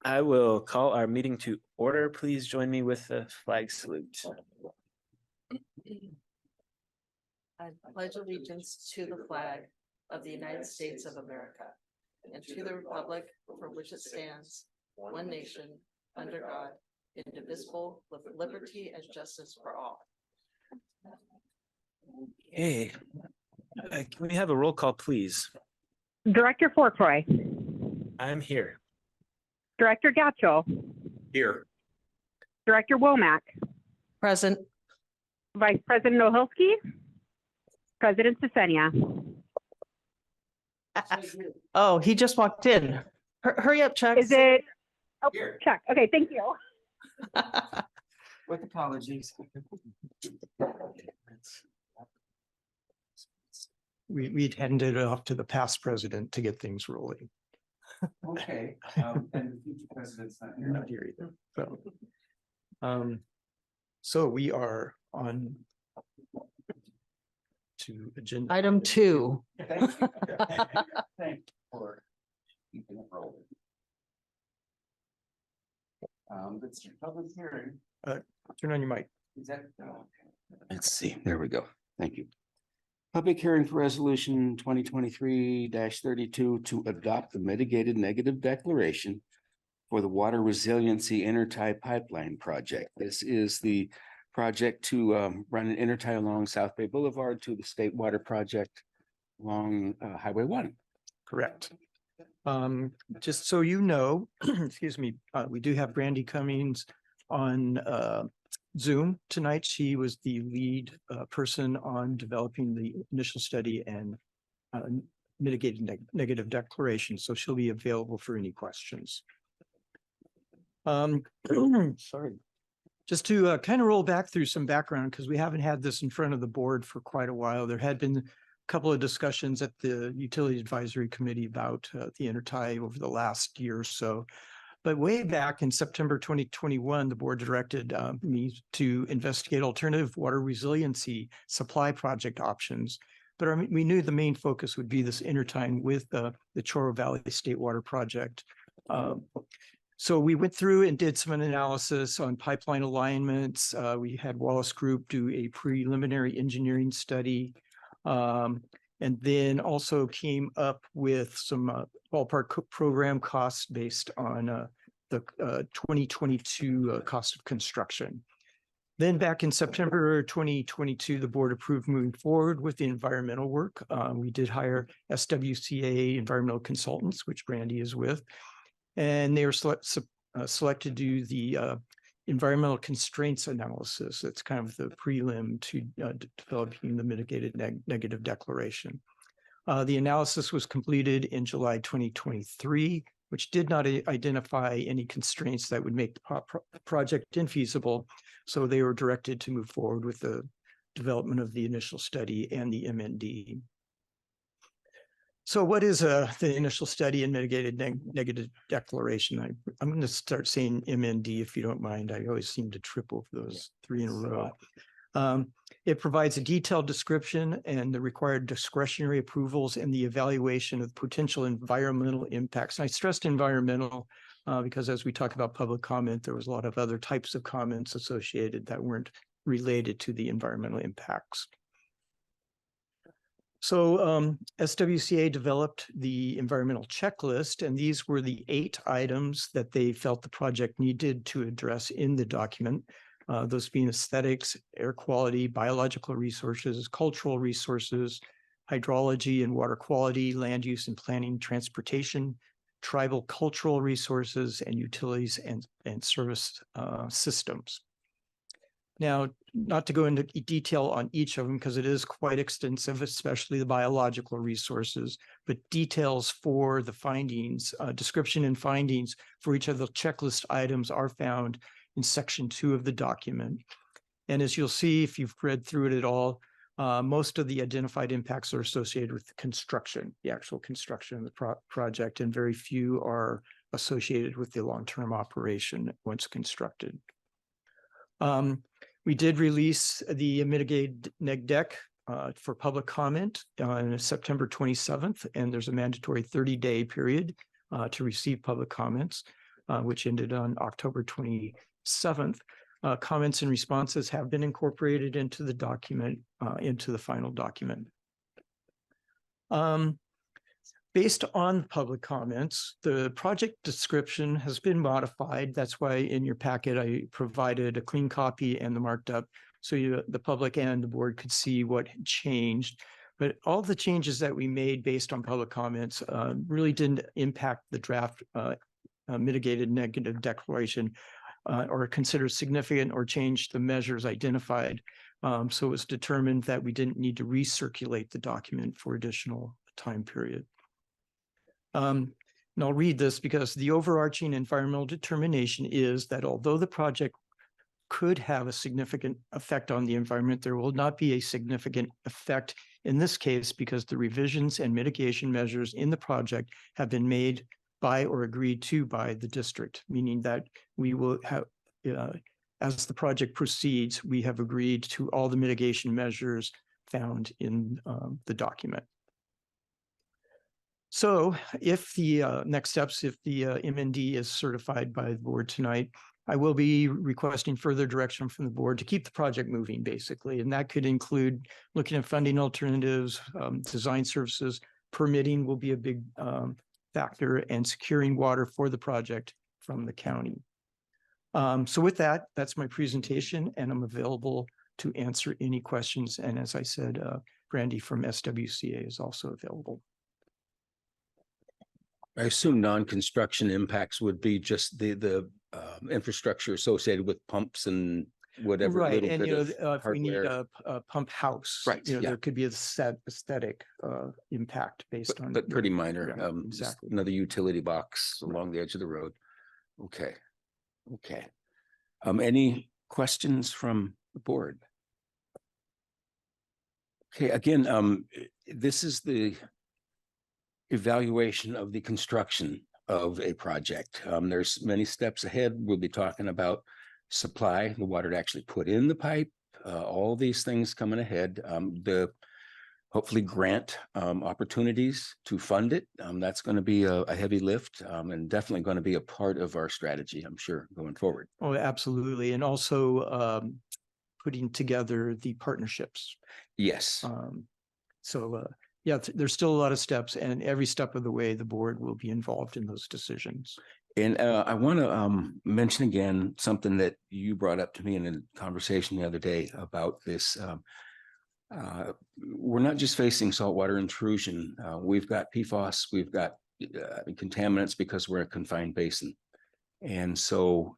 I will call our meeting to order. Please join me with the flag salute. I pledge allegiance to the flag of the United States of America and to the republic for which it stands, one nation, under God, indivisible, with liberty and justice for all. Hey, can we have a roll call, please? Director Fortroy. I'm here. Director Gatchell. Here. Director Womack. Present. Vice President Oholsky. President Sesenia. Oh, he just walked in. Hurry up, Chuck. Is it? Oh, Here. Chuck. Okay, thank you. With apologies. We'd handed it off to the past president to get things rolling. Okay, and the future president's not here. Not here either. So we are on to agenda. Item 2. Thank you. Thank you for keeping it rolling. Let's do public hearing. Turn on your mic. Is that? Let's see, there we go. Thank you. Public hearing for resolution 2023-32 to adopt the mitigated negative declaration for the water resiliency intertie pipeline project. This is the project to run an intertie along South Bay Boulevard to the State Water Project along Highway 1. Correct. Just so you know, excuse me, we do have Brandy Cummings on Zoom tonight. She was the lead person on developing the initial study and mitigated negative declaration. So she'll be available for any questions. Sorry. Just to kind of roll back through some background, because we haven't had this in front of the board for quite a while. There had been a couple of discussions at the Utility Advisory Committee about the intertie over the last year or so. But way back in September 2021, the board directed me to investigate alternative water resiliency supply project options. But we knew the main focus would be this intertying with the Choro Valley State Water Project. So we went through and did some analysis on pipeline alignments. We had Wallace Group do a preliminary engineering study. And then also came up with some ballpark program costs based on the 2022 cost of construction. Then back in September 2022, the board approved moving forward with the environmental work. We did hire SWCA environmental consultants, which Brandy is with, and they were selected to do the environmental constraints analysis. That's kind of the prelim to developing the mitigated negative declaration. The analysis was completed in July 2023, which did not identify any constraints that would make the project infeasible. So they were directed to move forward with the development of the initial study and the MND. So what is the initial study and mitigated negative declaration? I'm going to start saying MND if you don't mind. I always seem to trip over those 3 in a row. It provides a detailed description and the required discretionary approvals and the evaluation of potential environmental impacts. And I stressed environmental because as we talk about public comment, there was a lot of other types of comments associated that weren't related to the environmental impacts. So SWCA developed the environmental checklist, and these were the 8 items that they felt the project needed to address in the document. Those being aesthetics, air quality, biological resources, cultural resources, hydrology and water quality, land use and planning, transportation, tribal cultural resources, and utilities and service systems. Now, not to go into detail on each of them because it is quite extensive, especially the biological resources, but details for the findings, description and findings for each of the checklist items are found in section 2 of the document. And as you'll see, if you've read through it at all, most of the identified impacts are associated with the construction, the actual construction of the project, and very few are associated with the long-term operation once constructed. We did release the mitigated neg deck for public comment on September 27th, and there's a mandatory 30-day period to receive public comments. which ended on October 27th. Comments and responses have been incorporated into the document, into the final document. Based on public comments, the project description has been modified. That's why in your packet, I provided a clean copy and the marked up so the public and the board could see what had changed. But all the changes that we made based on public comments really didn't impact the draft mitigated negative declaration or consider significant or change the measures identified. So it was determined that we didn't need to recirculate the document for additional time period. And I'll read this because the overarching environmental determination is that although the project could have a significant effect on the environment, there will not be a significant effect in this case because the revisions and mitigation measures in the project have been made by or agreed to by the district, meaning that we will have, as the project proceeds, we have agreed to all the mitigation measures found in the document. So if the next steps, if the MND is certified by the board tonight, I will be requesting further direction from the board to keep the project moving, basically. And that could include looking at funding alternatives, design services, permitting will be a big factor, and securing water for the project from the county. So with that, that's my presentation, and I'm available to answer any questions. And as I said, Brandy from SWCA is also available. I assume non-construction impacts would be just the infrastructure associated with pumps and whatever. Right, little and bit you know, of if we need hardware. a pump house, Right, you know, yeah. there could be a set aesthetic impact based on. But pretty minor. Yeah, Just exactly. another utility box along the edge of the road. Okay. Okay. Any questions from the board? Okay, again, this is the evaluation of the construction of a project. There's many steps ahead. We'll be talking about supply, the water to actually put in the pipe, all these things coming ahead. The hopefully grant opportunities to fund it. That's going to be a heavy lift and definitely going to be a part of our strategy, I'm sure, going forward. Oh, absolutely. And also putting together the partnerships. Yes. Yeah, there's still a lot of steps, and every step of the way, the board will be involved in those decisions. And I want to mention again something that you brought up to me in a conversation the other day about this. We're not just facing saltwater intrusion. We've got PFAS, we've got contaminants because we're a confined basin. And so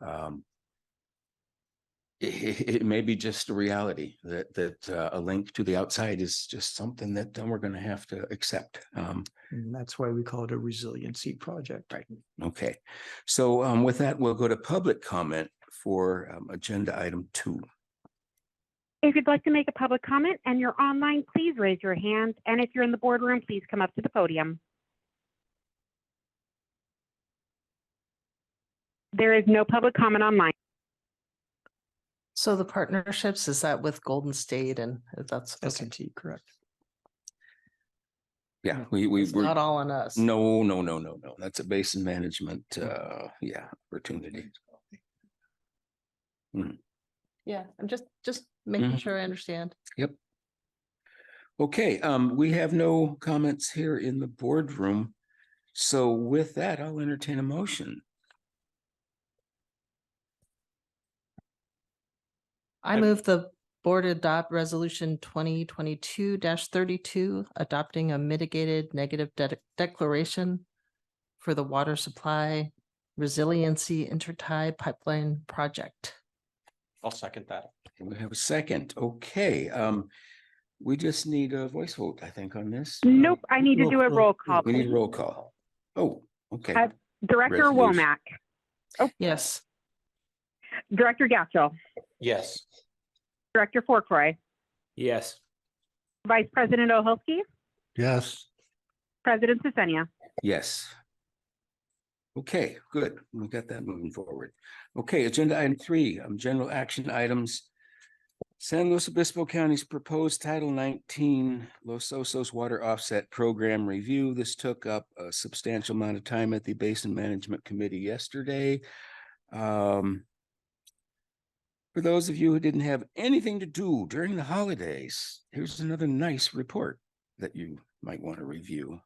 it may be just a reality that a link to the outside is just something that we're going to have to accept. And that's why we call it a resiliency project. Right. Okay. So with that, we'll go to public comment for agenda item 2. If you'd like to make a public comment and you're online, please raise your hand. And if you're in the boardroom, please come up to the podium. There is no public comment online. So the partnerships, is that with Golden State and that's okay. S&T, correct. Yeah, It's we're not all on us. no. That's a basin management opportunity. Yeah, I'm just making Mhm. sure I understand. Yep. Okay, we have no comments here in the boardroom. So with that, I'll entertain a motion. I move the board adopt resolution 2022-32, adopting a mitigated negative declaration for the water supply resiliency intertie pipeline project. I'll second that. We have a second. Okay, we just need a voice vote, I think, on this. Nope, I need to do a roll call. We need a please. roll call. Oh, okay. Director Resolution. Womack, Yes. Director Gatchell, Yes. Director Forkroy, Yes. Vice President Oholsky, Yes. President Sesenia. Yes. Okay, good. We got that moving forward. Okay, agenda item 3, general action items. San Luis Obispo County's proposed Title 19 Los Osos Water Offset Program review. This took up a substantial amount of time at the Basin Management Committee yesterday. For those of you who didn't have anything to do during the holidays, here's another nice report that you might want to review.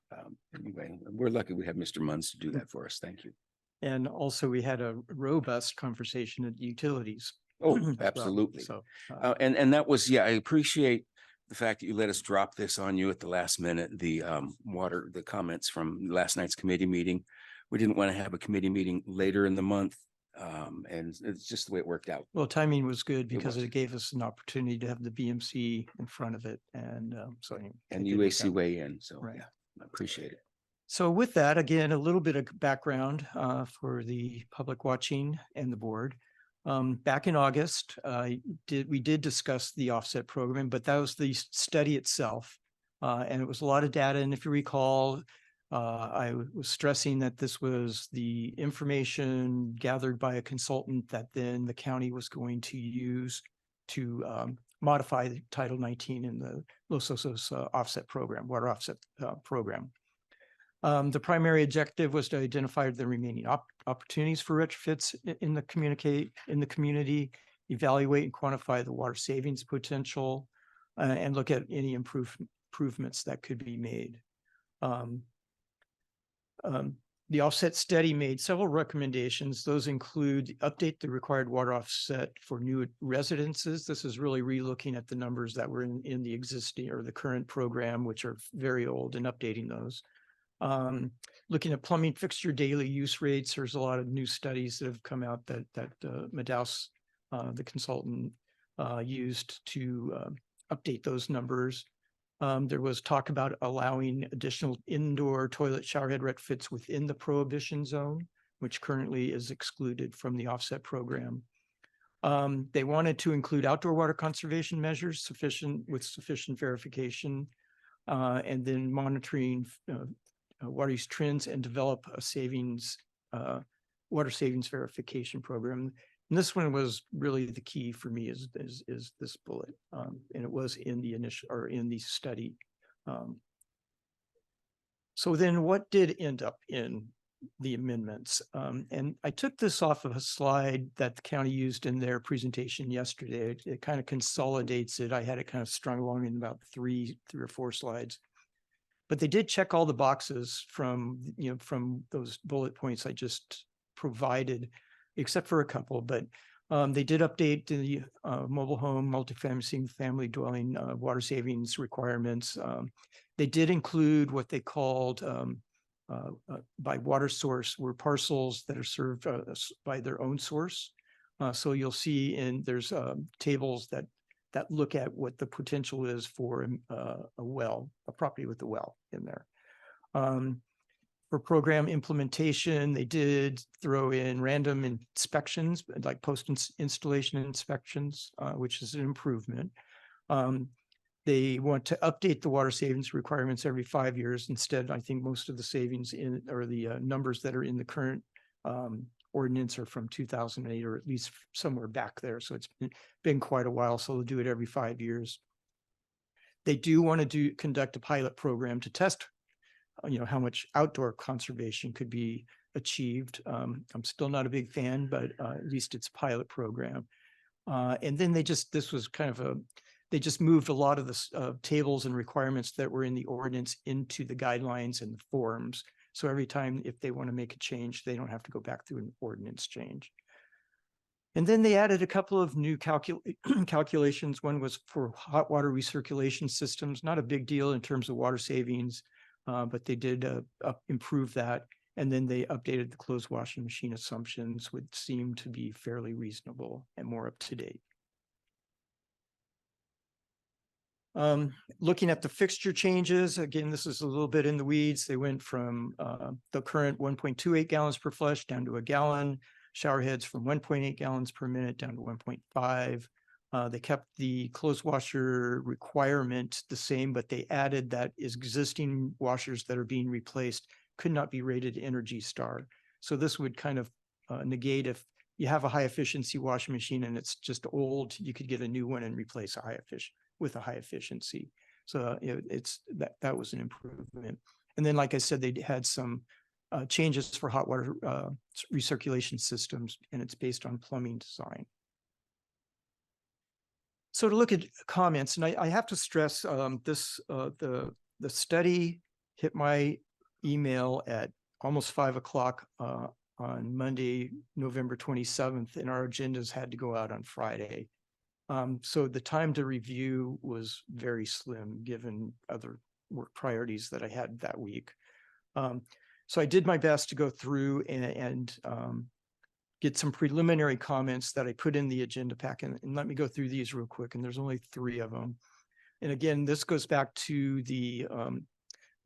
Anyway, we're lucky we have Mr. Munns to do that for us. Thank you. And also we had a robust conversation at utilities. Oh, as well. absolutely. So, And that was, yeah, I appreciate the fact that you let us drop this on you at the last minute, the comments from last night's committee meeting. We didn't want to have a committee meeting later in the month. And it's just the way it worked out. well, timing was good because was. it gave us an opportunity to have the BMC in front of it. And so anyway, And it did work UAC out. weigh in. So Right. yeah, I appreciate it. So with that, again, a little bit of background for the public watching and the board. Back in August, we did discuss the offset program, but that was the study itself. And it was a lot of data. And if you recall, I was stressing that this was the information gathered by a consultant that then the county was going to use to modify the Title 19 in the Los Osos offset program, water offset program. The primary objective was to identify the remaining opportunities for retrofits in the community, evaluate and quantify the water savings potential, and look at any improvements that could be made. The offset study made several recommendations. Those include update the required water offset for new residences. This is really relooking at the numbers that were in the existing or the current program, which are very old, and updating those. Looking at plumbing fixture daily use rates, there's a lot of new studies that have come out that Madaus, the consultant, used to update those numbers. There was talk about allowing additional indoor toilet showerhead retrofits within the prohibition zone, which currently is excluded from the offset program. They wanted to include outdoor water conservation measures with sufficient verification, and then monitoring water use trends, and develop a water savings verification program. And this one was really the key for me is this bullet. And it was in the initial or in the study. So then what did end up in the amendments? And I took this off of a slide that the county used in their presentation yesterday. It kind of consolidates it. I had it kind of strung along in about three or four slides. But they did check all the boxes from those bullet points I just provided, except for a couple. But they did update the mobile home, multifamily, single-family dwelling water savings requirements. They did include what they called by water source were parcels that are served by their own source. So you'll see there's tables that look at what the potential is for a property with a well in there. For program implementation, they did throw in random inspections, like post-installation inspections, which is an improvement. They want to update the water savings requirements every 5 years. Instead, I think most of the savings or the numbers that are in the current ordinance are from 2008, or at least somewhere back there. So it's been quite a while. So they'll do it every 5 years. They do want to conduct a pilot program to test, how much outdoor conservation could be achieved. I'm still not a big fan, but at least it's a pilot program. And then they just moved a lot of the tables and requirements that were in the ordinance into the guidelines and the forms. So every time if they want to make a change, they don't have to go back through an ordinance change. And then they added a couple of new calculations. One was for hot water recirculation systems, not a big deal in terms of water savings, but they did improve that. And then they updated the closed washing machine assumptions, which seemed to be fairly reasonable and more up to date. Looking at the fixture changes, again, this is a little bit in the weeds. They went from the current 1.28 gallons per flush down to a gallon, shower heads from 1.8 gallons per minute down to 1.5. They kept the clothes washer requirement the same, but they added that existing washers that are being replaced could not be rated Energy Star. So this would kind of negate if you have a high efficiency washing machine and it's just old, you could get a new one and replace a with a high efficiency. So that was an improvement. And then, like I said, they had some changes for hot water recirculation systems, and it's based on plumbing design. So to look at comments, and I have to stress the study hit my email at almost 5 o'clock on Monday, November 27th, and our agendas had to go out on Friday. So the time to review was very slim given other work priorities that I had that week. So I did my best to go through and get some preliminary comments that I put in the agenda pack. And let me go through these real quick. And there's only 3 of them. And again, this goes back to the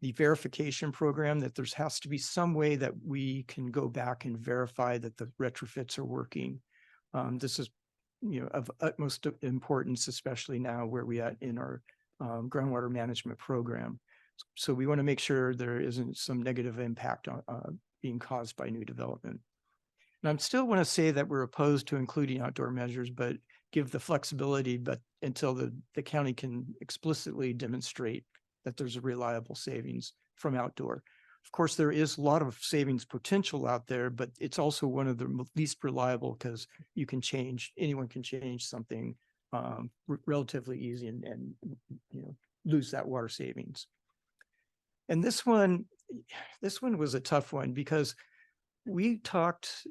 verification program, that there has to be some way that we can go back and verify that the retrofits are working. This is, of utmost importance, especially now where we at in our groundwater management program. So we want to make sure there isn't some negative impact on being caused by new development. And I'm still want to say that we're opposed to including outdoor measures, but give the flexibility, but until the county can explicitly demonstrate that there's a reliable savings from outdoor. Of course, there is a lot of savings potential out there, but it's also one of the least reliable because anyone can change something relatively easy and lose that water savings. And this one was a tough one because we talked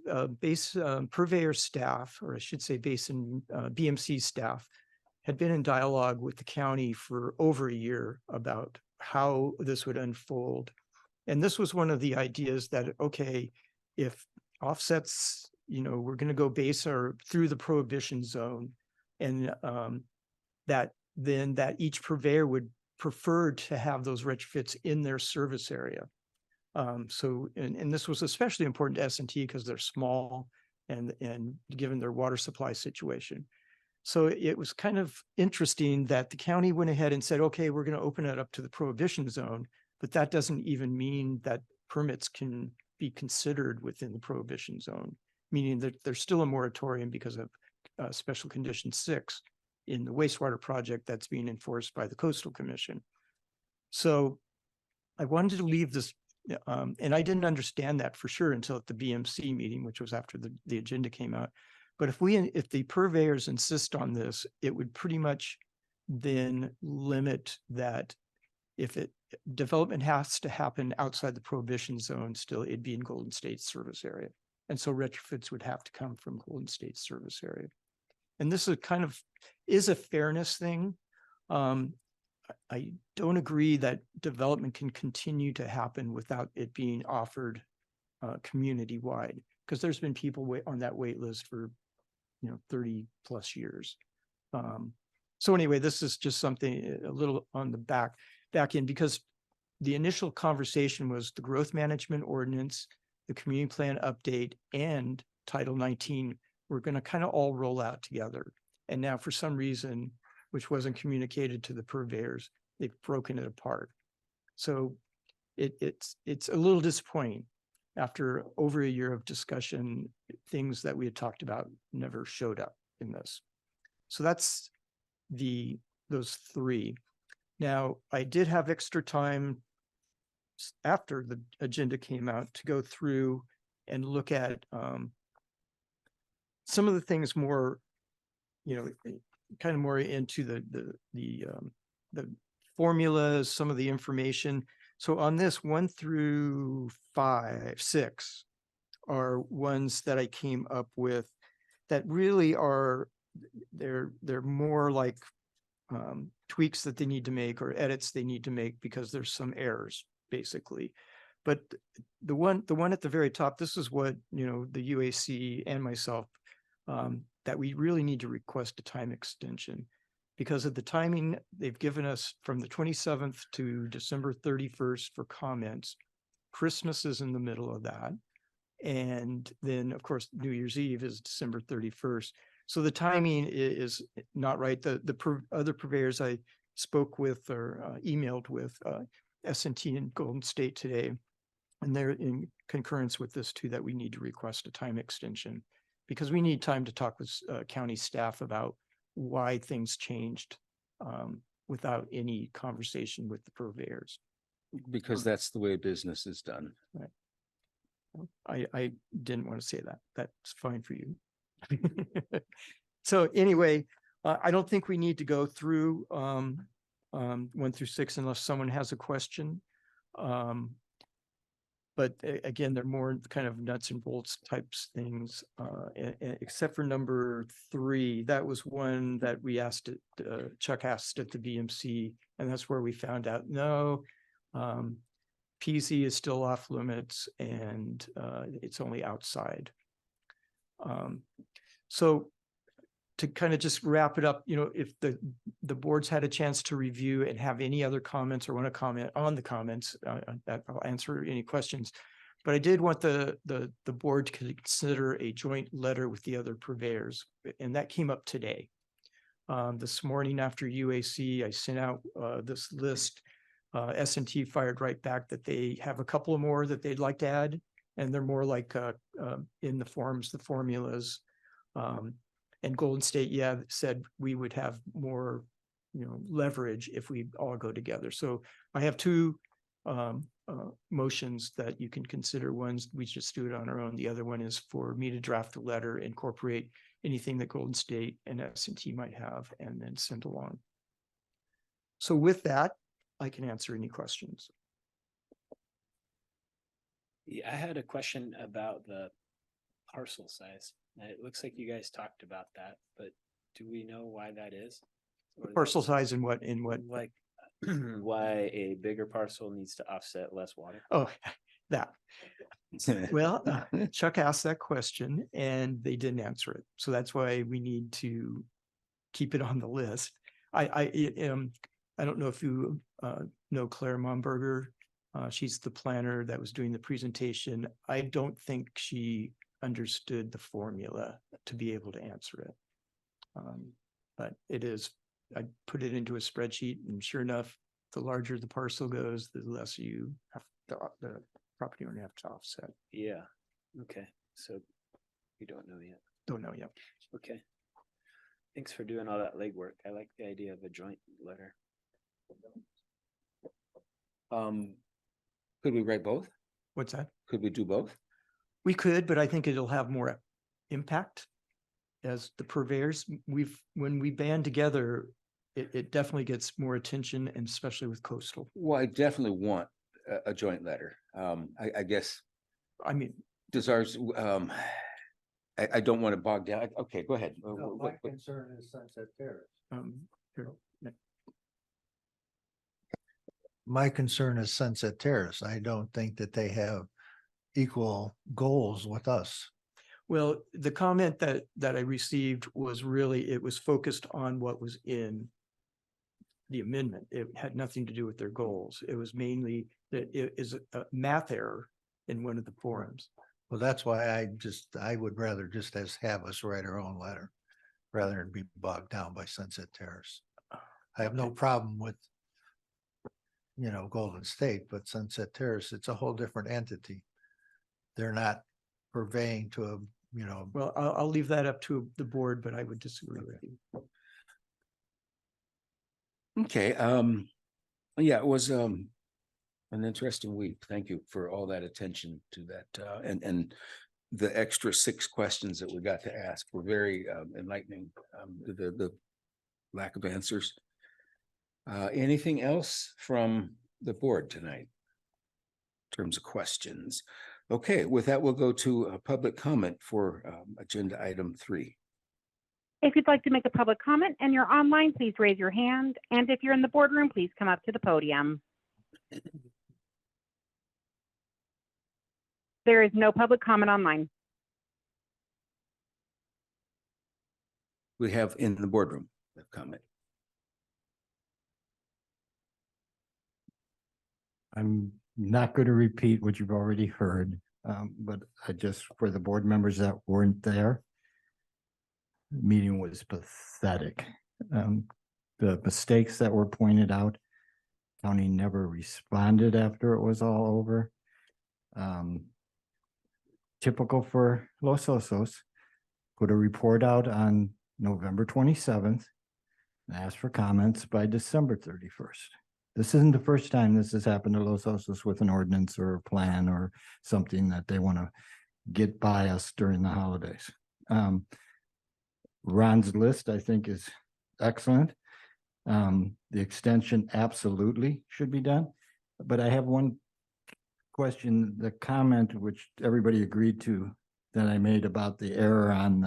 purveyor staff, or I should say basin BMC staff, had been in dialogue with the county for over a year about how this would unfold. And this was one of the ideas that, okay, if offsets, we're going to go through the prohibition zone, and that each purveyor would prefer to have those retrofits in their service area. And this was especially important to S&T because they're small and given their water supply situation. So it was kind of interesting that the county went ahead and said, okay, we're going to open it up to the prohibition zone, but that doesn't even mean that permits can be considered within the prohibition zone, meaning that there's still a moratorium because of Special Condition 6 in the wastewater project that's being enforced by the Coastal Commission. So I wanted to leave this, and I didn't understand that for sure until at the BMC meeting, which was after the agenda came out. But if the purveyors insist on this, it would pretty much then limit that if development has to happen outside the prohibition zone, still it'd be in Golden State's service area. And so retrofits would have to come from Golden State's service area. And this is a fairness thing. I don't agree that development can continue to happen without it being offered community-wide, because there's been people on that wait list for 30 plus years. So anyway, this is just something a little on the back end, because the initial conversation was the growth management ordinance, the community plan update, and Title 19 were going to kind of all roll out together. And now for some reason, which wasn't communicated to the purveyors, they've broken it apart. So it's a little disappointing. After over a year of discussion, things that we had talked about never showed up in this. So that's those 3. Now, I did have extra time after the agenda came out to go through and look at some of the things more, kind of more into the formulas, some of the information. So on this 1 through 6 are ones that I came up with that really are, they're more like tweaks that they need to make or edits they need to make because there's some errors basically. But the one at the very top, this is what, the UAC and myself, that we really need to request a time extension because of the timing they've given us from the 27th to December 31st for comments. Christmas is in the middle of that. And then of course, New Year's Eve is December 31st. So the timing is not right. The other purveyors I spoke with or emailed with S&T and Golden State today, and they're in concurrence with this too, that we need to request a time extension. because we need time to talk with county staff about why things changed without any conversation with the purveyors. Because that's the way business is done. I didn't want to say that. That's fine for you. So anyway, I don't think we need to go through 1 through 6 unless someone has a question. But again, they're more kind of nuts and bolts types things, except for number 3. That was one that we asked it, Chuck asked at the BMC, and that's where we found out, no, PZ is still off limits and it's only outside. So to kind of just wrap it up, if the board's had a chance to review and have any other comments or want to comment on the comments, that I'll answer any questions. But I did want the board to consider a joint letter with the other purveyors, and that came up today. This morning after UAC, I sent out this list. S&T fired right back that they have a couple more that they'd like to add, and they're more like in the forms, the formulas. And Golden State, said we would have more, leverage if we all go together. So I have 2 motions that you can consider. One's we just do it on our own. The other one is for me to draft a letter, incorporate anything that Golden State and S&T might have, and then send along. So with that, I can answer any questions. Yeah, I had a question about the parcel size. It looks like you guys talked about that, but do we know why that is? Or Parcel size in what? like why a bigger parcel needs to offset less water? Oh, that. Well, Chuck asked that question and they didn't answer it. So that's why we need to keep it on the list. I don't know if you know Claire Momberger. She's the planner that was doing the presentation. I don't think she understood the formula to be able to answer it. But it is, I put it into a spreadsheet, and sure enough, the larger the parcel goes, the less you have to, the property owner have to offset. Yeah. Okay. So we don't know yet. Don't know yet. Okay. Thanks for doing all that legwork. I like the idea of a joint letter. Could we write both? What's that? Could we do both? We could, but I think it'll have more impact as the purveyors. When we band together, it definitely gets more attention, and especially with coastal. Well, I definitely want a joint letter. I guess, I mean, does ours, I don't want to bog down. Okay, go ahead. No, my concern is Sunset Terrace. here, My concern is Sunset Terrace. I don't think that they have equal goals with us. well, the comment that I received was really, it was focused on what was in the amendment. It had nothing to do with their goals. It was mainly that it is a math error in one of the forums. Well, that's why I would rather just have us write our own letter rather than be bogged down by Sunset Terrace. I have no problem with, Golden State, but Sunset Terrace, it's a whole different entity. They're not purveying to a, Well, I'll leave that up to the board, but I would disagree with you. Okay, yeah, it was an interesting week. Thank you for all that attention to that, and the extra 6 questions that we got to ask were very enlightening. The lack of answers. Anything else from the board tonight in terms of questions? Okay, with that, we'll go to a public comment for agenda item 3. If you'd like to make a public comment and you're online, please raise your hand. And if you're in the boardroom, please come up to the podium. There is no public comment online. We have in the boardroom a comment. I'm not going to repeat what you've already heard, but I just, for the board members that weren't there, the meeting was pathetic. The mistakes that were pointed out, county never responded after it was all over. Typical for Los Osos. put a report out on November 27th and ask for comments by December 31st. This isn't the first time this has happened to Los Osos with an ordinance or a plan or something that they want to get by us during the holidays. Ron's list, I think, is excellent. The extension absolutely should be done. But I have one question, the comment which everybody agreed to that I made about the error on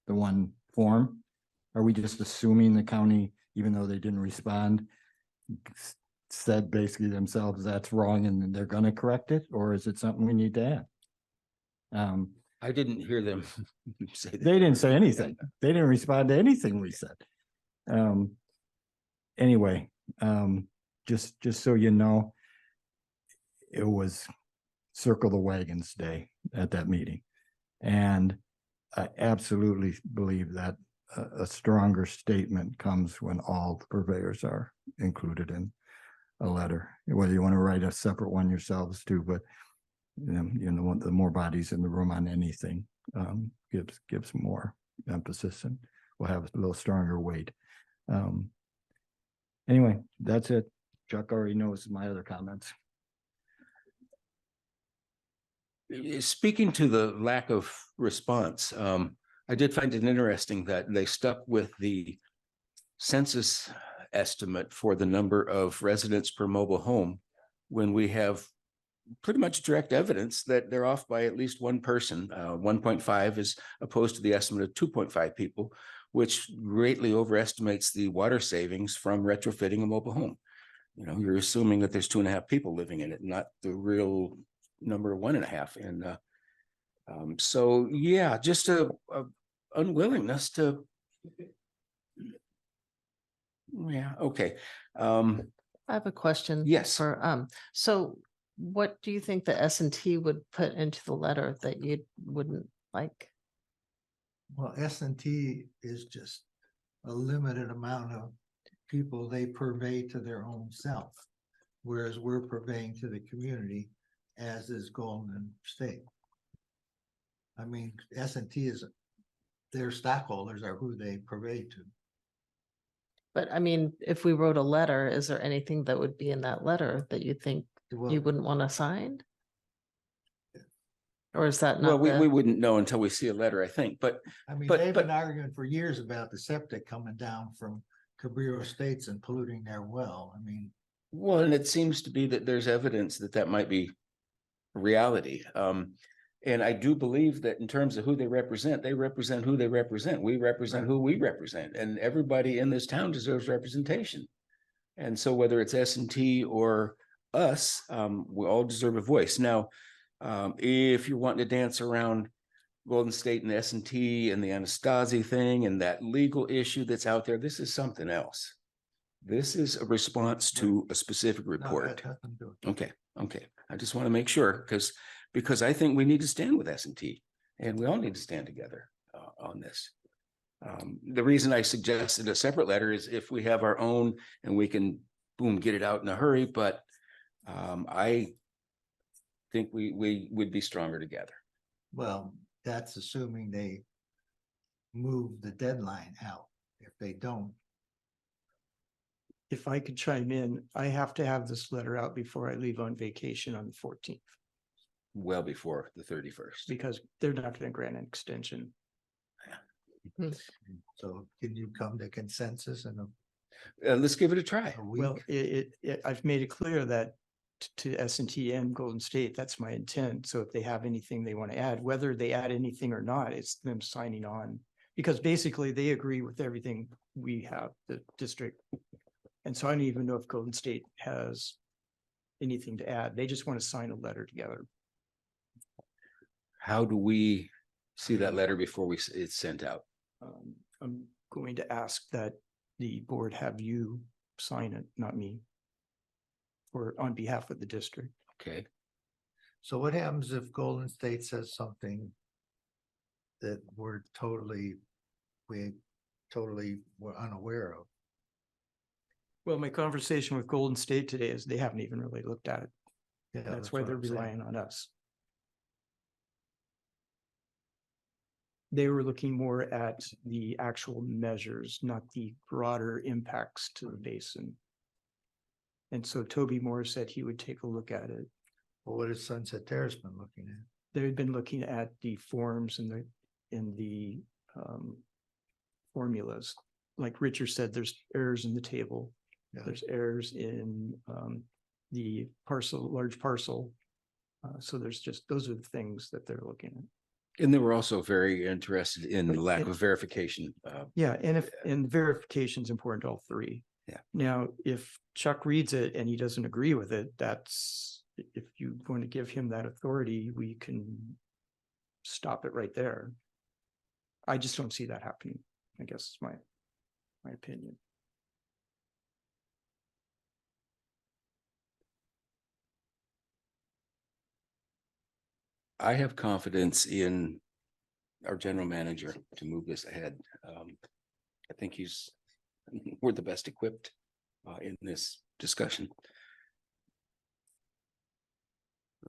the one form. Are we just assuming the county, even though they didn't respond, said basically themselves that's wrong and they're going to correct it? Or is it something we need to add? I didn't hear them say that. They didn't say anything. They didn't respond to anything we said. Anyway, just so you know, it was circle the wagons day at that meeting. And I absolutely believe that a stronger statement comes when all the purveyors are included in a letter, whether you want to write a separate one yourselves too, but the more bodies in the room on anything gives more emphasis and will have a little stronger weight. Anyway, that's it. Chuck already knows my other comments. Speaking to the lack of response, I did find it interesting that they stuck with the census estimate for the number of residents per mobile home when we have pretty much direct evidence that they're off by at least one person. 1.5 as opposed to the estimate of 2.5 people, which greatly overestimates the water savings from retrofitting a mobile home. You know, you're assuming that there's 2.5 people living in it, not the real number of 1.5. And so, yeah, just a unwillingness to. Yeah. Okay. I have a question. Yes. So what do you think the S&T would put into the letter that you wouldn't like? Well, S&T is just a limited amount of people they purvey to their own self. Whereas we're purveying to the community, as is Golden State. I mean, S&T is, their stockholders are who they purvey to. But I mean, if we wrote a letter, is there anything that would be in that letter that you think Well, you wouldn't want to sign? Or is that Well, not we the, wouldn't know until we see a letter, I think, but I mean, But- they've but- been arguing for years about the septic coming down from Cabrillo Estates and polluting their well. I mean, well, and it seems to be that there's evidence that that might be reality. And I do believe that in terms of who they represent who they represent. We represent who we represent, and everybody in this town deserves representation. And so whether it's S&T or us, we all deserve a voice. Now, if you're wanting to dance around Golden State and S&T and the Anastasi thing and that legal issue that's out there, this is something else. This is a response to a specific no, report. that doesn't do it. Okay. I just want to make sure because I think we need to stand with S&T and we all need to stand together on this. The reason I suggested a separate letter is if we have our own and we can boom, get it out in a hurry, but I think we would be stronger together. Well, that's assuming they move the deadline out. If they don't, If I could chime in, I have to have this letter out before I leave on vacation on the 14th, Well before the 31st. because they're not going to grant an extension. so can you come to consensus in Let's give it a try. a week? Well, I've made it clear that to S&T and Golden State, that's my intent. So if they have anything they want to add, whether they add anything or not, it's them signing on. Because basically they agree with everything we have, the district. And so I don't even know if Golden State has anything to add. They just want to sign a letter together. How do we see that letter before it's sent out? I'm going to ask that the board have you sign it, not me. Or on behalf of the district. Okay. So what happens if Golden State says something that we totally were unaware of? Well, my conversation with Golden State today is they haven't even really looked at it. Yeah, That's why what they're I'm saying. relying on us. They were looking more at the actual measures, not the broader impacts to the basin. And so Toby Moore said he would take a look at it. Well, what has Sunset Terrace been looking at? They've been looking at the forms and the formulas. Like Richard said, there's errors in the table. Yeah. There's errors in the large parcel. So there's just, those are the things that they're looking at. And they were also very interested in the lack of verification. Yeah, and verification is important to all three. Yeah. Now, if Chuck reads it and he doesn't agree with it, if you're going to give him that authority, we can stop it right there. I just don't see that happening, I guess is my opinion. I have confidence in our general manager to move this ahead. I think we're the best equipped in this discussion.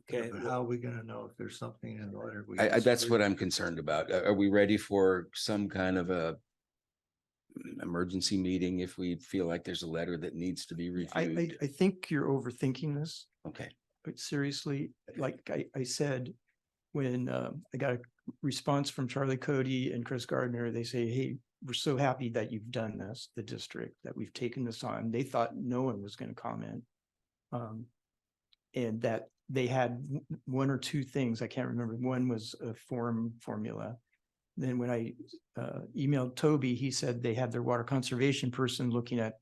Okay, But how are we gonna know if there's something in the letter? That's what I'm concerned about. Are we ready for some kind of a emergency meeting if we feel like there's a letter that needs to be reviewed? I think you're overthinking this, Okay, but seriously, like I said, when I got a response from Charlie Cody and Chris Gardner, they say, hey, we're so happy that you've done this, the district, that we've taken this on. They thought no one was going to comment. And that they had one or two things, I can't remember. One was a formula. Then when I emailed Toby, he said they had their water conservation person looking at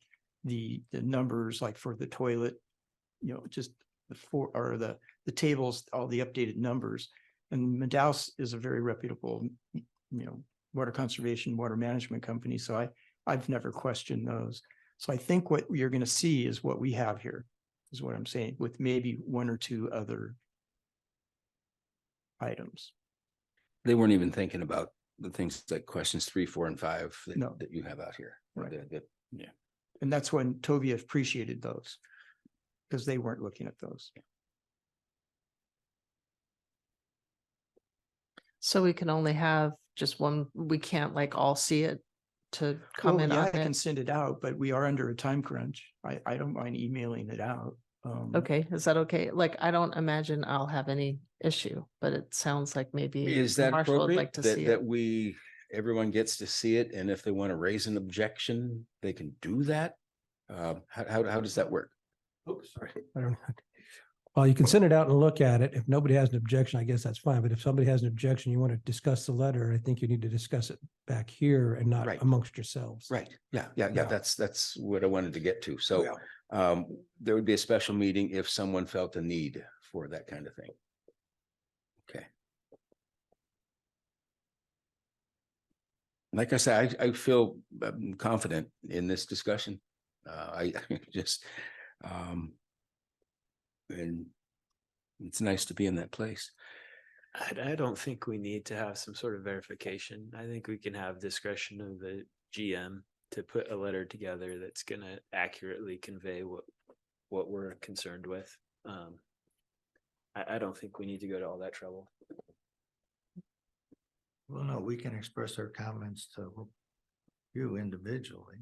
the numbers, like for the toilet, just the tables, all the updated numbers. And Madaus is a very reputable, water conservation, water management company. So I've never questioned those. So I think what you're going to see is what we have here, is what I'm saying, with maybe one or two other items. they weren't even thinking about the things like questions 3, 4, and 5 No. that you have out here. Right. Yeah. And that's when Toby appreciated those, because they weren't looking at those. So we can only have just one, we can't like all see it to comment Well, on yeah, I can it? send it out, but we are under a time crunch. I don't mind emailing it out. Okay, is that okay? Like, I don't imagine I'll have any issue, but it sounds like maybe Is that Marshall would appropriate like to see it. that everyone gets to see it? And if they want to raise an objection, they can do that? How does that work? Oops, sorry. I don't know. Well, you can send it out and look at it. If nobody has an objection, I guess that's fine. But if somebody has an objection, you want to discuss the letter, I think you need to discuss it back here and not Right. amongst yourselves. Right. Yeah. Yeah. That's what I wanted to get to. So there would be a special meeting if someone felt a need for that kind of thing. Okay. Like I said, I feel confident in this discussion. I just, and it's nice to be in that place. I don't think we need to have some sort of verification. I think we can have discretion of the GM to put a letter together that's going to accurately convey what we're concerned with. I don't think we need to go to all that trouble. Well, no, we can express our comments to you individually.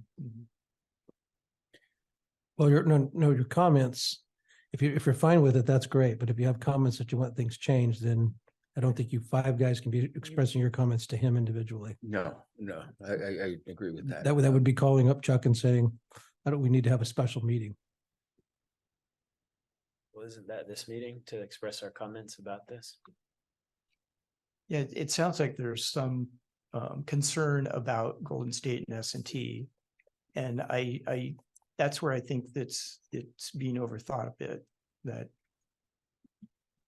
Well, your comments, if you're fine with it, that's great. But if you have comments that you want things changed, then I don't think you 5 guys can be expressing your comments to him individually. No, I agree with that. That would be calling up Chuck and saying, we need to have a special meeting. Well, isn't that this meeting to express our comments about this? Yeah, it sounds like there's some concern about Golden State and S&T. And that's where I think it's being overthought a bit.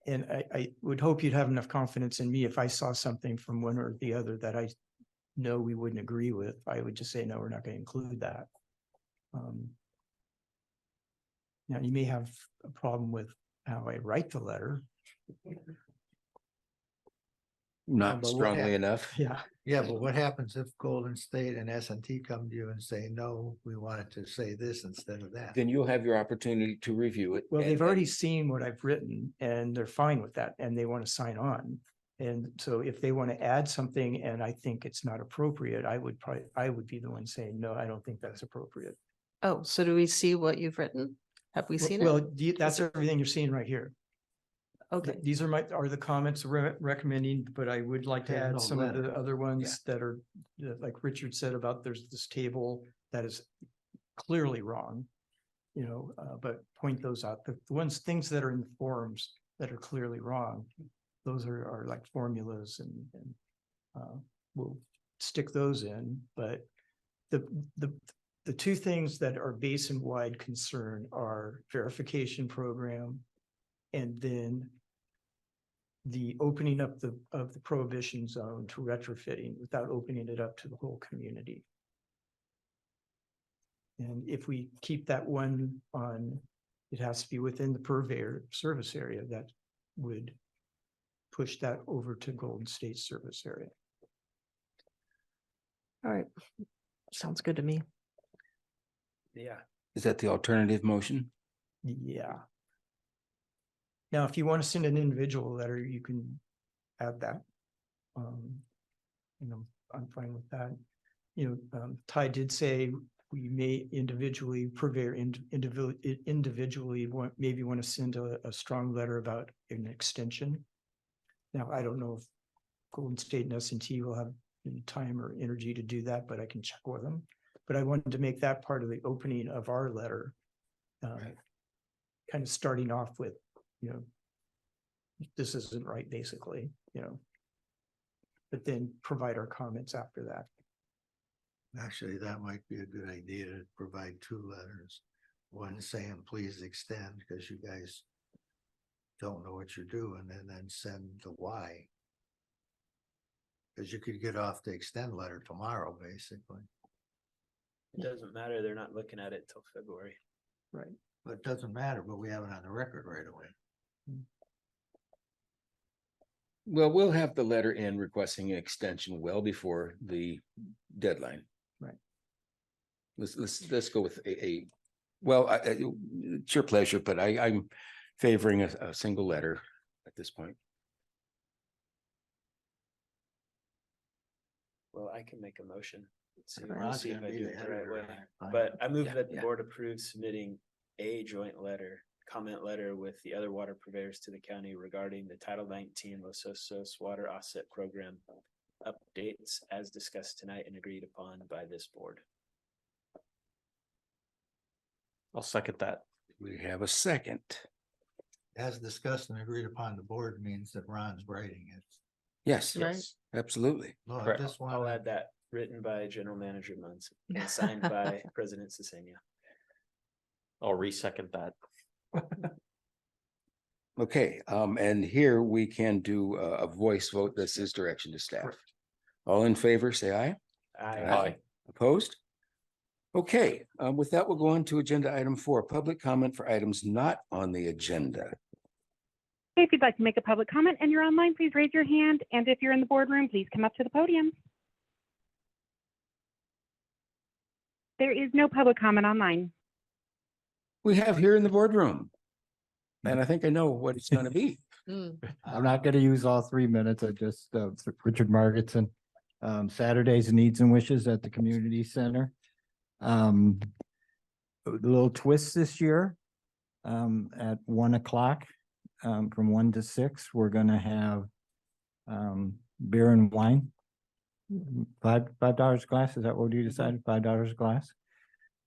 And I would hope you'd have enough confidence in me if I saw something from one or the other that I know we wouldn't agree with. I would just say, no, we're not going to include that. Now, you may have a problem with how I write the letter. Not But what strongly hap- enough. Yeah. Yeah, but what happens if Golden State and S&T come to you and say, no, we wanted to say this instead of that? Then you'll have your opportunity to review it. Well, and- they've already seen what I've written and they're fine with that and they want to sign on. And so if they want to add something and I think it's not appropriate, I would be the one saying, no, I don't think that's appropriate. Oh, so do we see what you've written? Have we seen it? Well, that's everything you're seeing right here. Okay, These are the comments recommending, but I would like to There's add no some of the letter. other ones that are, like Richard said about there's this table that is clearly wrong. But point those out. The things that are in the forms that are clearly wrong, those are like formulas and we'll stick those in. But the two things that are basin-wide concern are verification program and then the opening up of the prohibition zone to retrofitting without opening it up to the whole community. And if we keep that one on, it has to be within the purveyor service area, that would push that over to Golden State service area. all right. Sounds good to me. Yeah. Is that the alternative motion? Yeah. Now, if you want to send an individual letter, you can add that. I'm fine with that. Ty did say we may individually purveyor individually maybe want to send a strong letter about an extension. Now, I don't know if Golden State and S&T will have any time or energy to do that, but I can check with them. But I wanted to make that part of the opening of our letter, kind of starting off with, this isn't right, basically, but then provide our comments after that. Actually, that might be a good idea to provide two letters. One saying, please extend, because you guys don't know what you're doing, and then send the why. Because you could get off the extend letter tomorrow, basically. It doesn't matter. They're not looking at it till February. Right. But it doesn't matter, but we have it on the record right away. Well, we'll have the letter in requesting an extension well before the deadline. Right. Let's go with it's your pleasure, but I'm favoring a single letter at this point. Well, I can make a motion. We'll Ron's see if gonna I be do the it the editor. right way. Fine. But I move that the yeah. board approves submitting a joint comment letter with the other water purveyors to the county regarding the Title 19 Los Osos Water Offset Program updates as discussed tonight and agreed upon by this board. I'll second that. We have a second. As discussed and agreed upon, the board means that Ron's writing it. Yes, Right. yes, absolutely. No, I Correct. just I'll want add that written by General Manager Munz and signed by President Cesenia. I'll re-second that. Okay, and here we can do a voice vote. This is direction to staff. Correct. All in favor, say aye. Aye. Opposed? Okay, with that, we'll go on to agenda item 4, public comment for items not on the agenda. If you'd like to make a public comment and you're online, please raise your hand. And if you're in the boardroom, please come up to the podium. There is no public comment online. We have here in the boardroom. And I think I know what it's gonna be. I'm not gonna use all 3 minutes. I just, Richard Margetson, Saturdays Needs and Wishes at the community center. A little twist this year, at 1 o'clock, from 1 to 6, we're gonna have, beer and wine. $5 a glass. Is that what you decided? $5 a glass.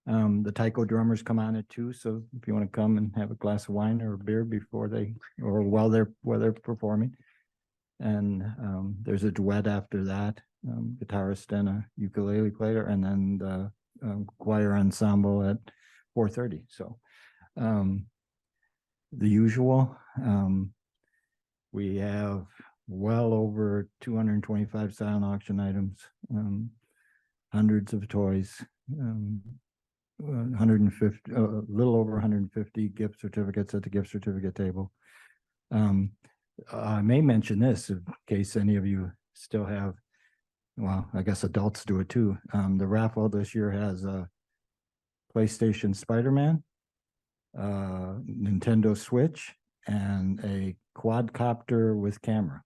The taiko drummers come on at 2, so if you want to come and have a glass of wine or a beer before while they're performing. And there's a duet after that, guitarist and a ukulele player, and then the choir ensemble at 4:30. So the usual, we have well over 225 silent auction items, hundreds of toys, 150, a little over 150 gift certificates at the gift certificate table. I may mention this in case any of you still have, well, I guess adults do it too. The raffle this year has a PlayStation Spider-Man, Nintendo Switch, and a quadcopter with camera.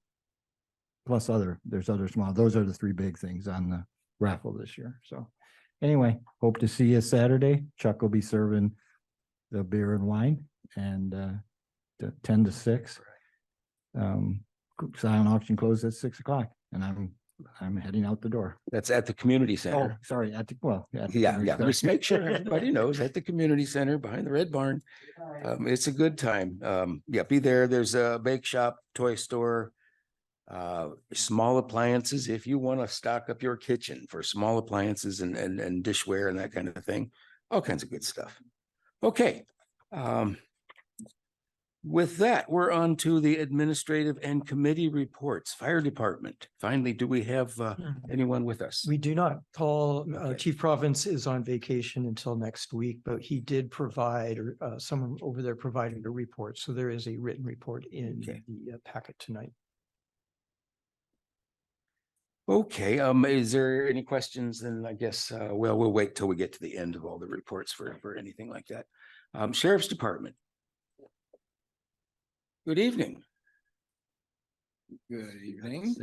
plus there's other small, those are the three big things on the raffle this year. So anyway, hope to see you Saturday. Chuck will be serving the beer and wine and the 10 to 6. Silent auction closes at 6 o'clock and I'm heading out the door. That's at the community Oh, center. sorry, at the, well. at the Yeah, community yeah. center. Just make sure everybody knows at the community center behind the Red Barn. It's a good time. Yeah, be there. There's a bake shop, toy store, small appliances. If you want to stock up your kitchen for small appliances and dishware and that kind of thing, all kinds of good stuff. Okay. With that, we're on to the administrative and committee reports. Fire department. Finally, do we have anyone with us? We do not. Paul, Okay. Chief Province is on vacation until next week, but he did provide, or someone over there provided a report. So there is a written report in Okay. the packet tonight. Okay, is there any questions? Then I guess, well, we'll wait till we get to the end of all the reports for anything like that. Sheriff's Department. Good evening. Good evening,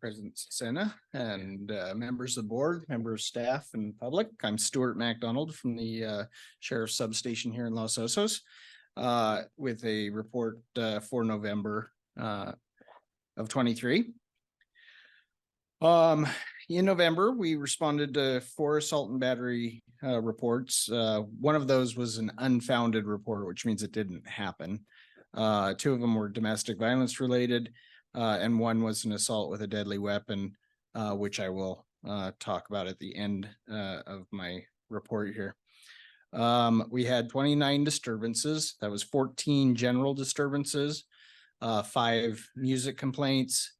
President Senna and members of the board, members, staff and public. I'm Stuart MacDonald from the Sheriff's Substation here in Los Osos with a report for November of 23. In November, we responded to 4 assault and battery reports. One of those was an unfounded report, which means it didn't happen. 2 of them were domestic violence related, and one was an assault with a deadly weapon, which I will talk about at the end of my report here. We had 29 disturbances. That was 14 general disturbances, 5 music complaints,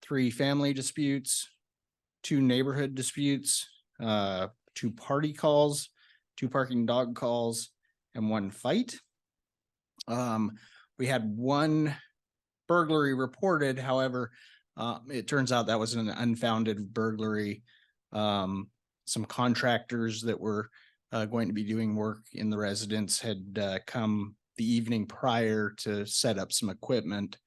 3 family disputes, 2 neighborhood disputes, 2 party calls, 2 parking dog calls, and 1 fight. We had 1 burglary reported. However, it turns out that was an unfounded burglary. Some contractors that were going to be doing work in the residence had come the evening prior to set up some equipment.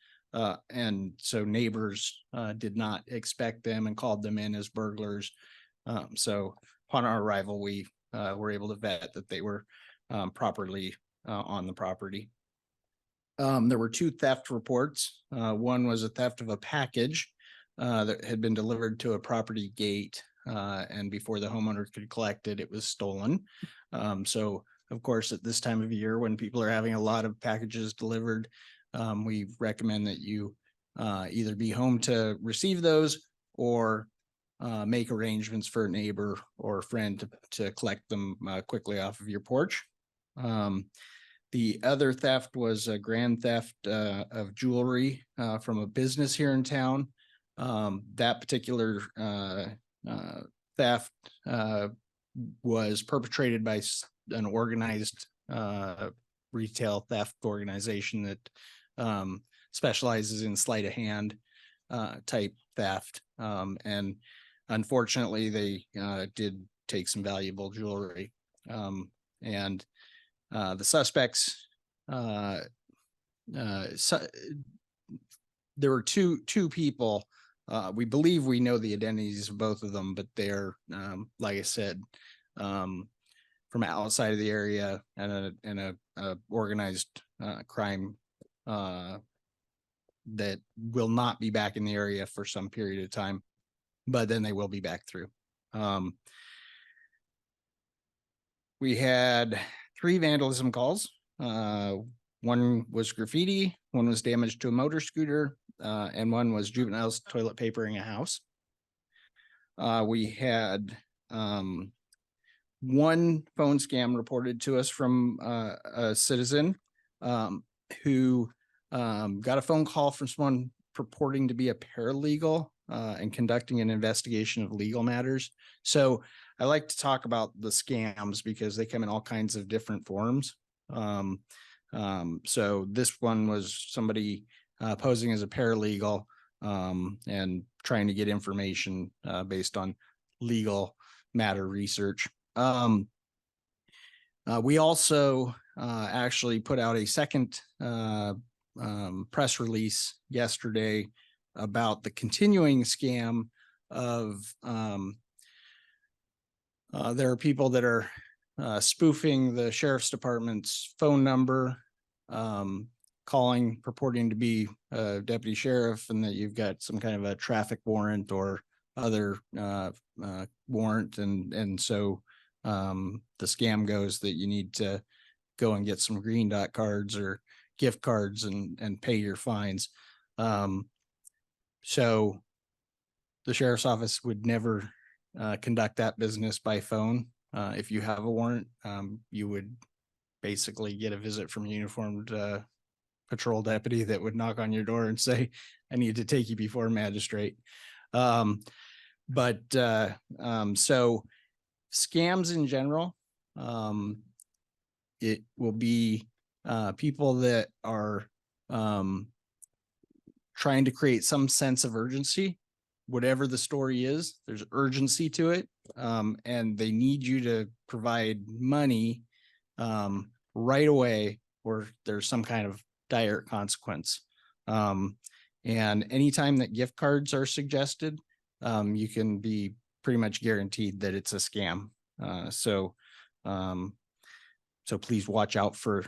And so neighbors did not expect them and called them in as burglars. So upon our arrival, we were able to vet that they were properly on the property. There were 2 theft reports. One was a theft of a package that had been delivered to a property gate, and before the homeowner could collect it, it was stolen. So of course, at this time of year, when people are having a lot of packages delivered, we recommend that you either be home to receive those or make arrangements for a neighbor or a friend to collect them quickly off of your porch. The other theft was a grand theft of jewelry from a business here in town. That particular theft was perpetrated by an organized retail theft organization that specializes in sleight of hand type theft. And unfortunately, they did take some valuable jewelry. And the suspects, there were two people. We believe we know the identities of both of them, but they're, like I said, from outside of the area and a organized crime that will not be back in the area for some period of time, but then they will be back through. We had 3 vandalism calls. One was graffiti, one was damage to a motor scooter, and one was juveniles toilet papering a house. We had 1 phone scam reported to us from a citizen who got a phone call from someone purporting to be a paralegal and conducting an investigation of legal matters. So I like to talk about the scams because they come in all kinds of different forms. So this one was somebody posing as a paralegal and trying to get information based on legal matter research. We also actually put out a second press release yesterday about the continuing scam of there are people that are spoofing the sheriff's department's phone number, calling purporting to be a deputy sheriff, and that you've got some kind of a traffic warrant or other warrant, and so the scam goes that you need to go and get some green dot cards or gift cards and pay your fines. So the sheriff's office would never conduct that business by phone. If you have a warrant, you would basically get a visit from a uniformed patrol deputy that would knock on your door and say, I need to take you before a magistrate. So scams in general, it will be people that are trying to create some sense of urgency. Whatever the story is, there's urgency to it, and they need you to provide money right away, or there's some kind of dire consequence. And anytime that gift cards are suggested, you can be pretty much guaranteed that it's a scam. So please watch out for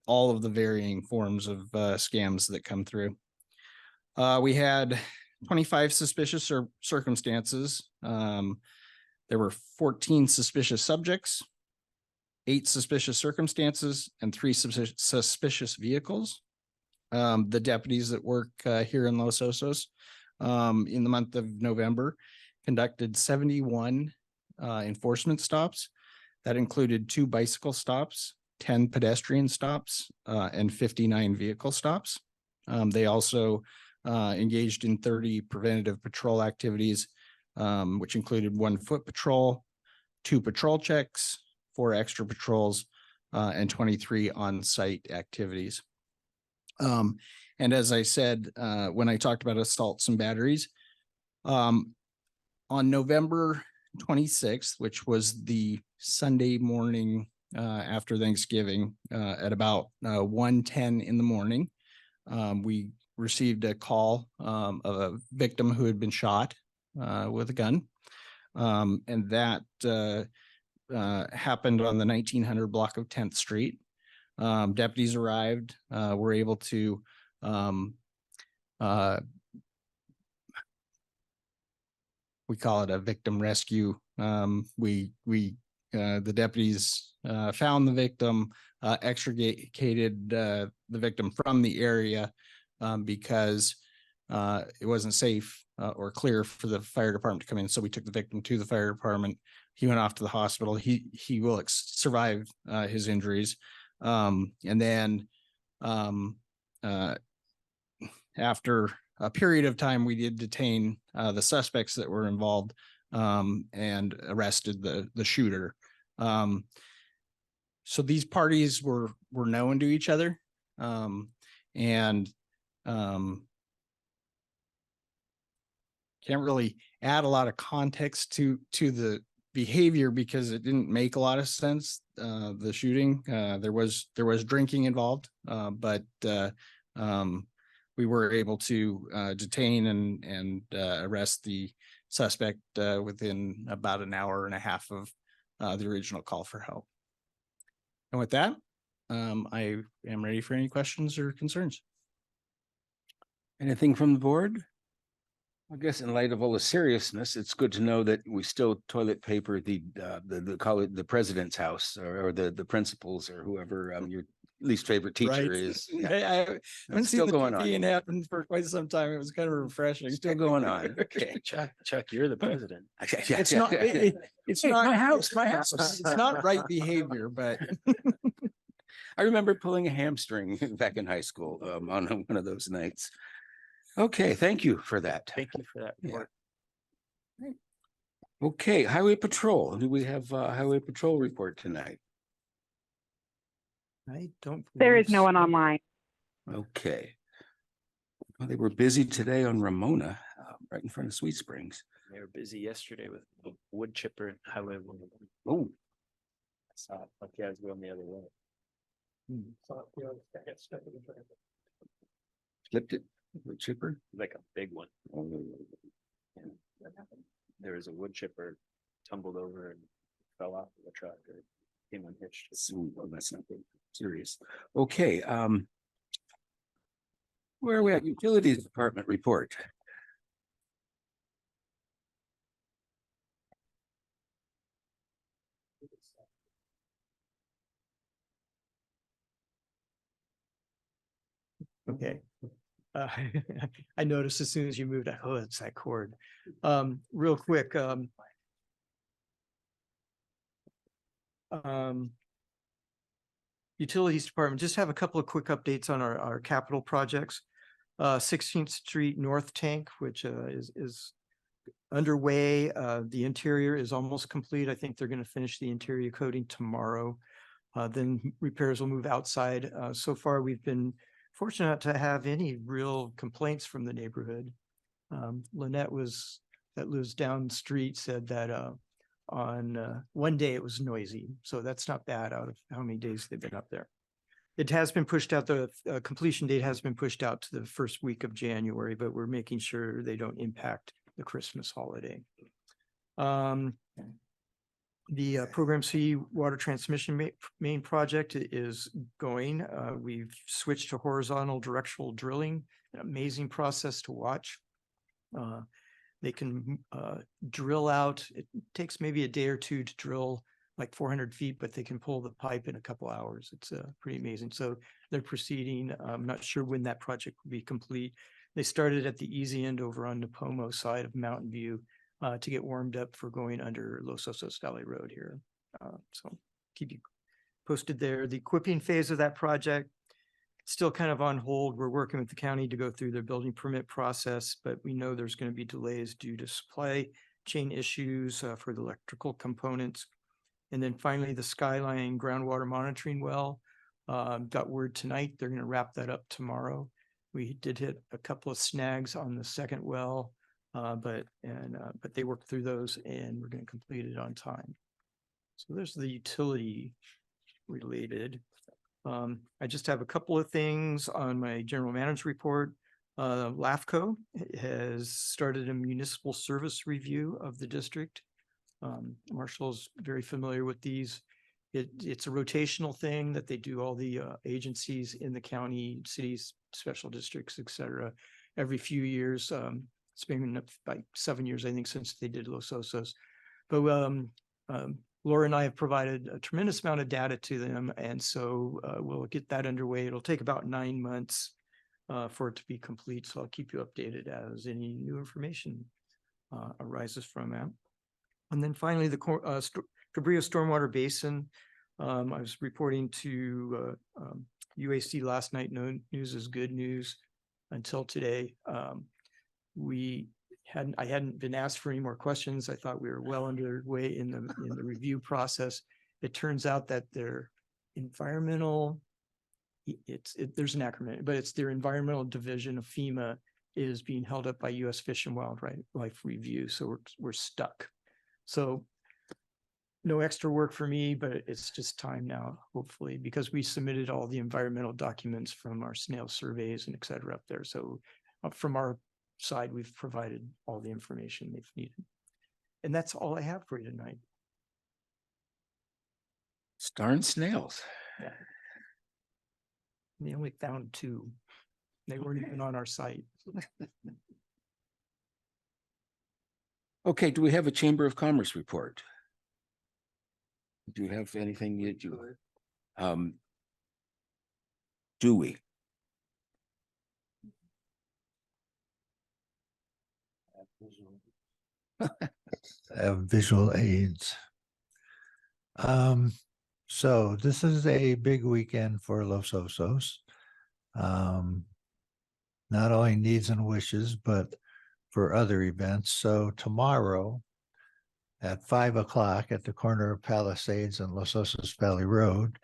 all of the varying forms of scams that come through. We had 25 suspicious circumstances. There were 14 suspicious subjects, 8 suspicious circumstances, and 3 suspicious vehicles. The deputies that work here in Los Osos in the month of November conducted 71 enforcement stops. That included 2 bicycle stops, 10 pedestrian stops, and 59 vehicle stops. They also engaged in 30 preventative patrol activities, which included 1 foot patrol, 2 patrol checks, 4 extra patrols, and 23 on-site activities. And as I said, when I talked about assaults and batteries, on November 26th, which was the Sunday morning after Thanksgiving, at about 1:10 in the morning, we received a call of a victim who had been shot with a gun. And that happened on the 1900 block of 10th Street. Deputies arrived, were able to we call it a victim rescue. The deputies found the victim, extricated the victim from the area because it wasn't safe or clear for the fire department to come in. So we took the victim to the fire department. He went off to the hospital. He will survive his injuries. And then after a period of time, we did detain the suspects that were involved and arrested the shooter. So these parties were known to each other, and can't really add a lot of context to the behavior because it didn't make a lot of sense. The shooting, there was drinking involved, but we were able to detain and arrest the suspect within about an hour and a half of the original call for help. And with that, I am ready for any questions or concerns. Anything from the board? I guess in light of all the seriousness, it's good to know that we still toilet paper the college, the president's house, or the principals, or whoever your least favorite teacher is. Yeah. I haven't still seen going the on. being happen for quite some time. It was kind of refreshing. Still going on. Okay. Chuck, you're the president. It's not. It's not my house. My house. It's not right behavior, but I remember pulling a hamstring back in high school on one of those nights. Okay, thank you for that. Thank you for that report. Okay, highway patrol. Do we have a highway patrol report tonight? I don't. There is believe no so. one online. Okay. Well, they were busy today on Ramona, right in front of Sweet Springs. They were busy yesterday with a wood chipper and highway. Oh, I saw it. Like you guys going the other way. flipped it. Wood chipper? like a big one. Oh, There was a wood chipper tumbled over and fell off of the truck or came unhitched. well, that's not good. Serious. Okay, where are we at? Utilities Department report. Okay. I noticed as soon as you moved, oh, it's that cord. Real quick, Utilities Department, just have a couple of quick updates on our capital projects. 16th Street North Tank, which is underway. The interior is almost complete. I think they're going to finish the interior coating tomorrow. Then repairs will move outside. So far, we've been fortunate not to have any real complaints from the neighborhood. Lynette that lives down the street said that on one day it was noisy. So that's not bad out of how many days they've been up there. It has been pushed out, the completion date has been pushed out to the first week of January, but we're making sure they don't impact the Christmas holiday. The Program C water transmission main project is going. We've switched to horizontal directional drilling, an amazing process to watch. They can drill out, it takes maybe a day or two to drill like 400 feet, but they can pull the pipe in a couple hours. It's pretty amazing. So they're proceeding. I'm not sure when that project will be complete. They started at the easy end over on the Pomo side of Mountain View to get warmed up for going under Los Osos Valley Road here. So keep you posted there. The equipping phase of that project, still kind of on hold. We're working with the county to go through their building permit process, but we know there's going to be delays due to supply chain issues for the electrical components. And then finally, the Skyline groundwater monitoring well, got word tonight. They're going to wrap that up tomorrow. We did hit a couple of snags on the second well, but they worked through those and we're going to complete it on time. So there's the utility related. I just have a couple of things on my general manager report. LAFCO has started a municipal service review of the district. Marshall's very familiar with these. It's a rotational thing that they do all the agencies in the county, cities, special districts, et cetera, every few years. It's been about 7 years, I think, since they did Los Osos. But Laura and I have provided a tremendous amount of data to them, and so we'll get that underway. It'll take about 9 months for it to be complete, so I'll keep you updated as any new information arises from that. And then finally, the Cabrillo Stormwater Basin. I was reporting to UAC last night. No news is good news until today. I hadn't been asked for any more questions. I thought we were well underway in the review process. It turns out that their environmental, there's an acronym, but it's their environmental division of FEMA is being held up by U.S. Fish and Wildlife Review. So we're stuck. So no extra work for me, but it's just time now, hopefully, because we submitted all the environmental documents from our snail surveys and et cetera up there. So from our side, we've provided all the information they've needed. And that's all I have for you tonight. Darn snails. Yeah. They only found 2. They weren't even on our site. Okay, do we have a Chamber of Commerce report? Do you have anything you do? Do we? Have visual aids. So this is a big weekend for Los Osos. Not only needs and wishes, but for other events. So tomorrow at 5 o'clock at the corner of Palisades and Los Osos Valley Road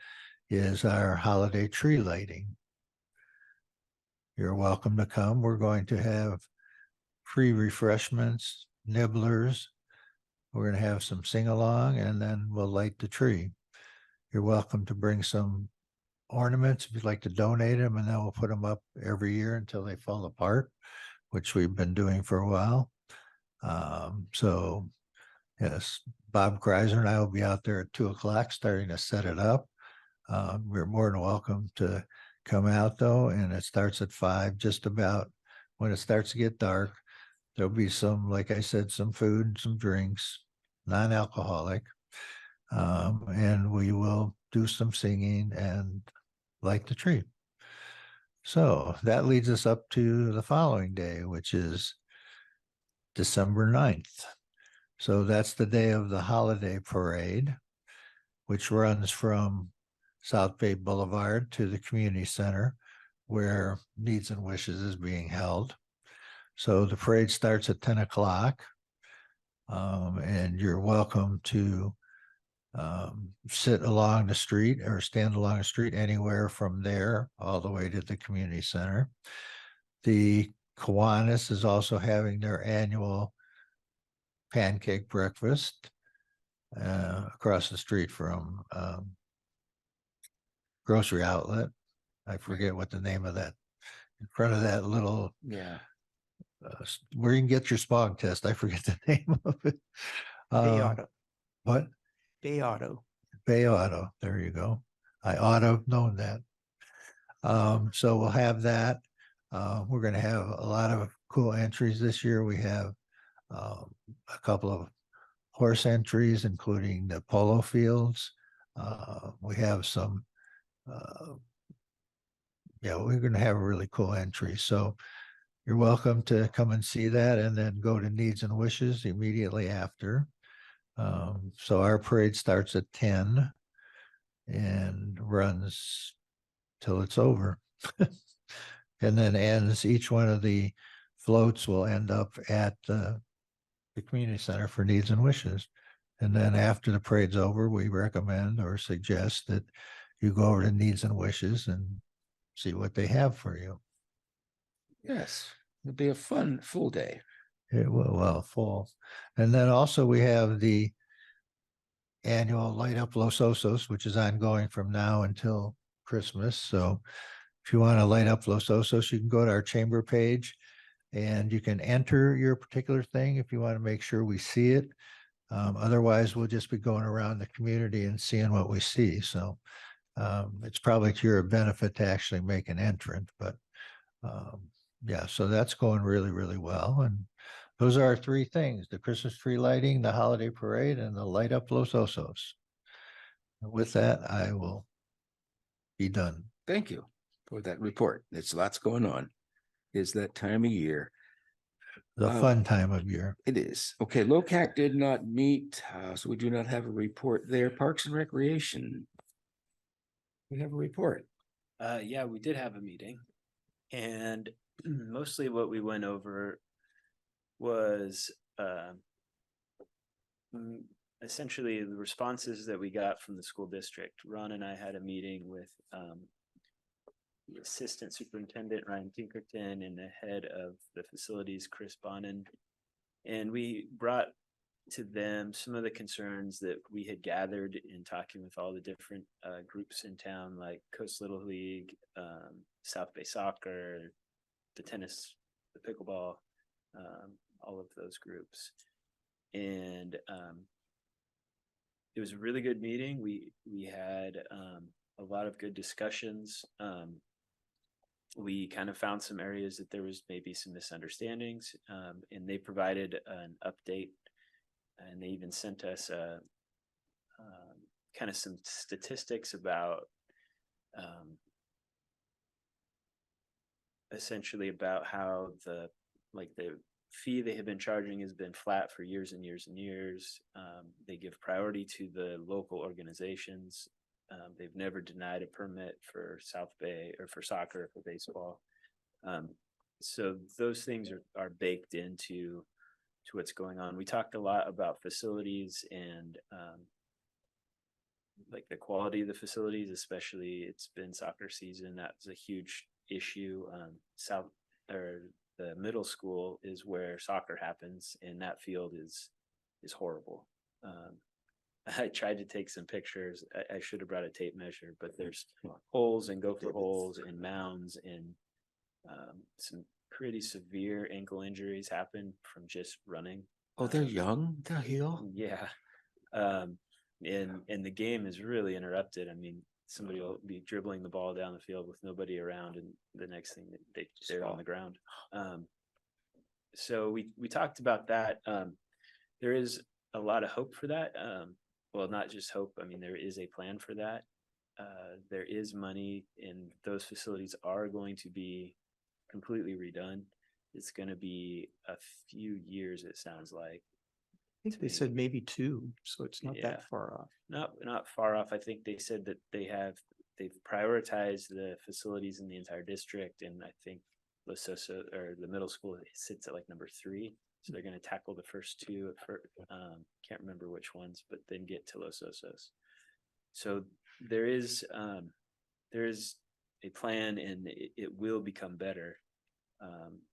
is our holiday tree lighting. You're welcome to come. We're going to have free refreshments, nibblers. We're going to have some sing-along, and then we'll light the tree. You're welcome to bring some ornaments if you'd like to donate them, and then we'll put them up every year until they fall apart, which we've been doing for a while. So yes, Bob Kreiser and I will be out there at 2 o'clock starting to set it up. We're more than welcome to come out though, and it starts at 5, just about when it starts to get dark. There'll be some, like I said, some food, some drinks, non-alcoholic. And we will do some singing and light the tree. So that leads us up to the following day, which is December 9th. So that's the day of the holiday parade, which runs from South Bay Boulevard to the community center where Needs and Wishes is being held. So the parade starts at 10 o'clock. And you're welcome to sit along the street or stand along the street anywhere from there all the way to the community center. The Kiwanis is also having their annual pancake breakfast across the street from grocery outlet. I forget what the name of that, in front of that little, Yeah. where you can get your smog test. I forget the name of it. Bay Auto. What? Bay Auto. Bay Auto. There you go. I ought to have known that. So we'll have that. We're going to have a lot of cool entries this year. We have a couple of horse entries, including the polo fields. We have some, we're going to have a really cool entry. So you're welcome to come and see that, and then go to Needs and Wishes immediately after. So our parade starts at 10 and runs till it's over. And then ends, each one of the floats will end up at the community center for Needs and Wishes. And then after the parade's over, we recommend or suggest that you go over to Needs and Wishes and see what they have for you. Yes, it'll be a fun, full day. It will, well, full. And then also we have the annual Light Up Los Osos, which is ongoing from now until Christmas. So if you want to light up Los Osos, you can go to our chamber page and you can enter your particular thing if you want to make sure we see it. Otherwise, we'll just be going around the community and seeing what we see. So it's probably to your benefit to actually make an entrant, but yeah, so that's going really, really well. And those are our 3 things: the Christmas tree lighting, the holiday parade, and the Light Up Los Osos. And with that, I will be done. Thank you for that report. There's lots going on. It's that time of year. The fun time of year. It is. Okay, LOCAC did not meet, so we do not have a report there. Parks and Recreation. We have a report. Yeah, we did have a meeting, and mostly what we went over was essentially the responses that we got from the school district. Ron and I had a meeting with the assistant superintendent, Ryan Tinkerton, and the head of the facilities, Chris Bonin. And we brought to them some of the concerns that we had gathered in talking with all the different groups in town, like Coast Little League, South Bay Soccer, the tennis, the pickleball, all of those groups. And it was a really good meeting. We had a lot of good discussions. We kind of found some areas that there was maybe some misunderstandings, and they provided an update, and they even sent us kind of some statistics about essentially about how the fee they have been charging has been flat for years and years and years. They give priority to the local organizations. They've never denied a permit for South Bay or for soccer or for baseball. So those things are baked into what's going on. We talked a lot about facilities and like the quality of the facilities, especially it's been soccer season. That's a huge issue. The middle school is where soccer happens, and that field is horrible. I tried to take some pictures. I should have brought a tape measure, but there's holes and gopher holes and mounds and some pretty severe ankle injuries happen from just running. Oh, they're young, they'll heal. Yeah. And the game is really interrupted. I mean, somebody will be dribbling the ball down the field with nobody around, and the next thing they're on the ground. So we talked about that. There is a lot of hope for that. Well, not just hope. I mean, there is a plan for that. There is money, and those facilities are going to be completely redone. It's going to be a few years, it sounds like. I think they said maybe 2, so it's not Yeah. that far off. Not far off. I think they said that they've prioritized the facilities in the entire district, and I think Los Osos, or the middle school, sits at like number 3. So they're going to tackle the first 2. Can't remember which ones, but then get to Los Osos. So there is a plan, and it will become better.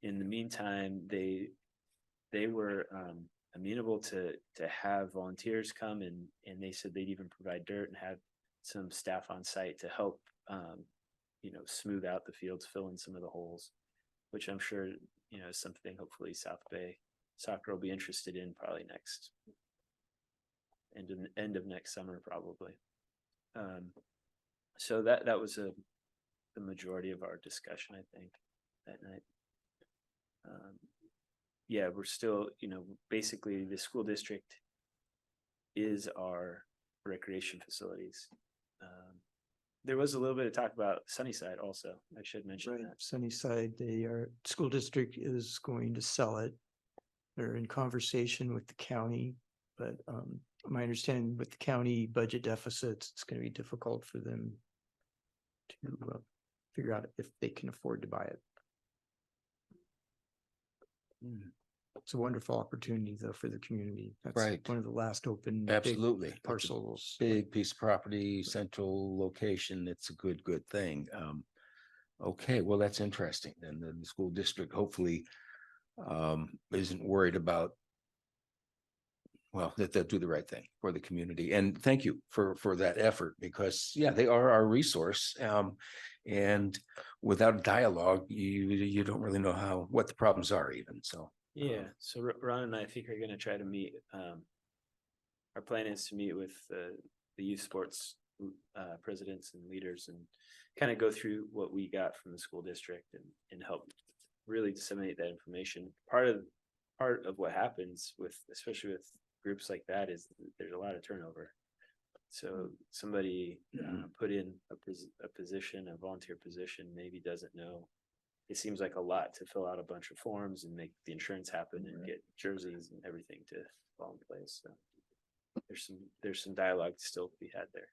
In the meantime, they were amenable to have volunteers come, and they said they'd even provide dirt and have some staff on site to help smooth out the fields, fill in some of the holes, which I'm sure is something hopefully South Bay Soccer will be interested in probably next end of next summer probably. So that was the majority of our discussion, I think, that night. Yeah, we're still, basically the school district is our recreation facilities. There was a little bit of talk about Sunnyside also. I should mention Right, that. Sunnyside, school district is going to sell it. They're in conversation with the county, but my understanding with the county budget deficits, it's going to be difficult for them to figure out if they can afford to buy it. It's a wonderful opportunity though for the community. That's Right. one of the last open big Absolutely. It's a parcels. big piece of property, central location. It's a good thing. Okay, well, that's interesting. And then the school district hopefully isn't worried about, well, that they'll do the right thing for the community. And thank you for that effort, because yeah, they are our resource. And without dialogue, you don't really know what the problems are even. So Yeah, so Ron and I think are going to try to meet. Our plan is to meet with the youth sports presidents and leaders and kind of go through what we got from the school district and help really disseminate that information. Part of what happens especially with groups like that, is there's a lot of turnover. So somebody put in a volunteer position, maybe doesn't know. It seems like a lot to fill out a bunch of forms and make the insurance happen and get jerseys and everything to fall in place. So there's some dialogue still to be had there.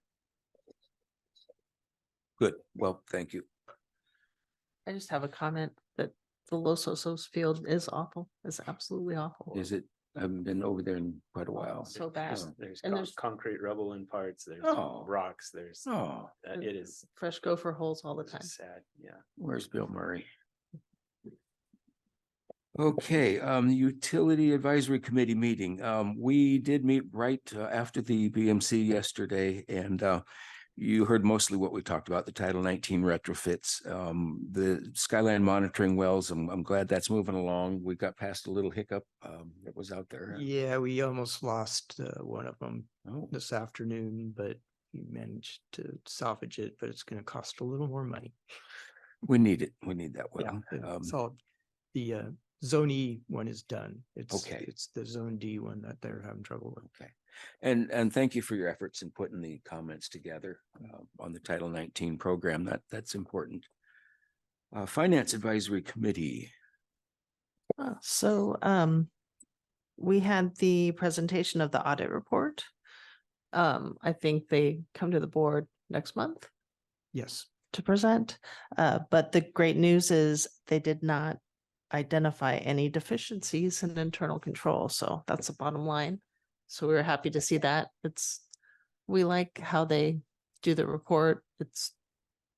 good. Well, thank you. I just have a comment that the Los Osos field is awful. It's absolutely awful. Is it? I haven't been over there in quite a while. So bad. There's And there's concrete rubble in parts. There's Oh. rocks. There's Oh, it is fresh gopher holes all the time. sad. Yeah. where's Bill Murray? Okay, the Utility Advisory Committee meeting. We did meet right after the BMC yesterday, and you heard mostly what we talked about, the Title 19 retrofits, the skyline monitoring wells. I'm glad that's moving along. We got past a little hiccup that was out there. Yeah, we almost lost one of them Oh, this afternoon, but we managed to salvage it, but it's going to cost a little more money. we need it. We need that Yeah, well. it's all, the Zone E one is done. Okay. It's the Zone D one that they're having trouble with. Okay. And thank you for your efforts in putting the comments together on the Title 19 program. That's important. Finance Advisory Committee. So we had the presentation of the audit report. I think they come to the board next month Yes. to present. But the great news is they did not identify any deficiencies in internal control. So that's the bottom line. So we were happy to see that. We like how they do the report. It's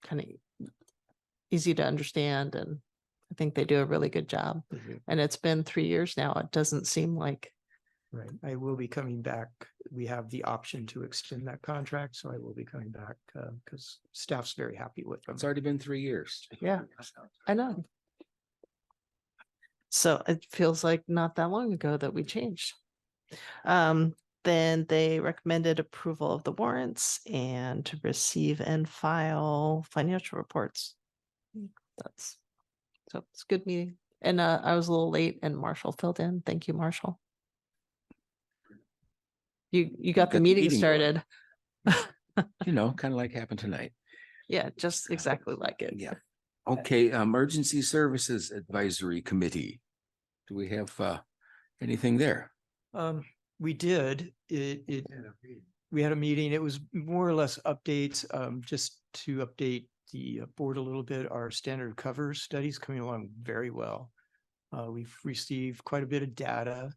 kind of easy to understand, and I think they do a really good job. Mhm. And it's been 3 years now. It doesn't seem like Right. I will be coming back. We have the option to extend that contract, so I will be coming back because staff's very happy with them. It's already been 3 years. Yeah, I know. So it feels like not that long ago that we changed. Then they recommended approval of the warrants and to receive and file financial reports. That's, so it's a good meeting. And I was a little late and Marshall filled in. Thank you, Marshall. You got the meeting going. started. You know, kind of like happened tonight. Yeah, just exactly like it. Yeah. Okay, Emergency Services Advisory Committee. Do we have anything there? We did. We had a meeting. It was more or less updates, just to update the board a little bit. Our standard cover studies coming along very well. We've received quite a bit of data.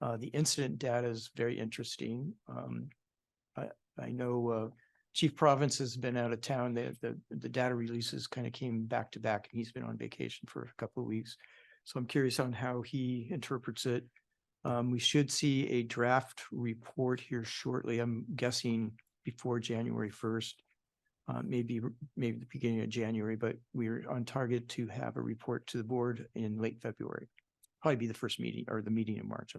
The incident data is very interesting. I know Chief Province has been out of town. The data releases kind of came back to back, and he's been on vacation for a couple of weeks. So I'm curious on how he interprets it. We should see a draft report here shortly. I'm guessing before January 1st, maybe the beginning of January, but we're on target to have a report to the board in late February. Probably be the first meeting or the meeting in March.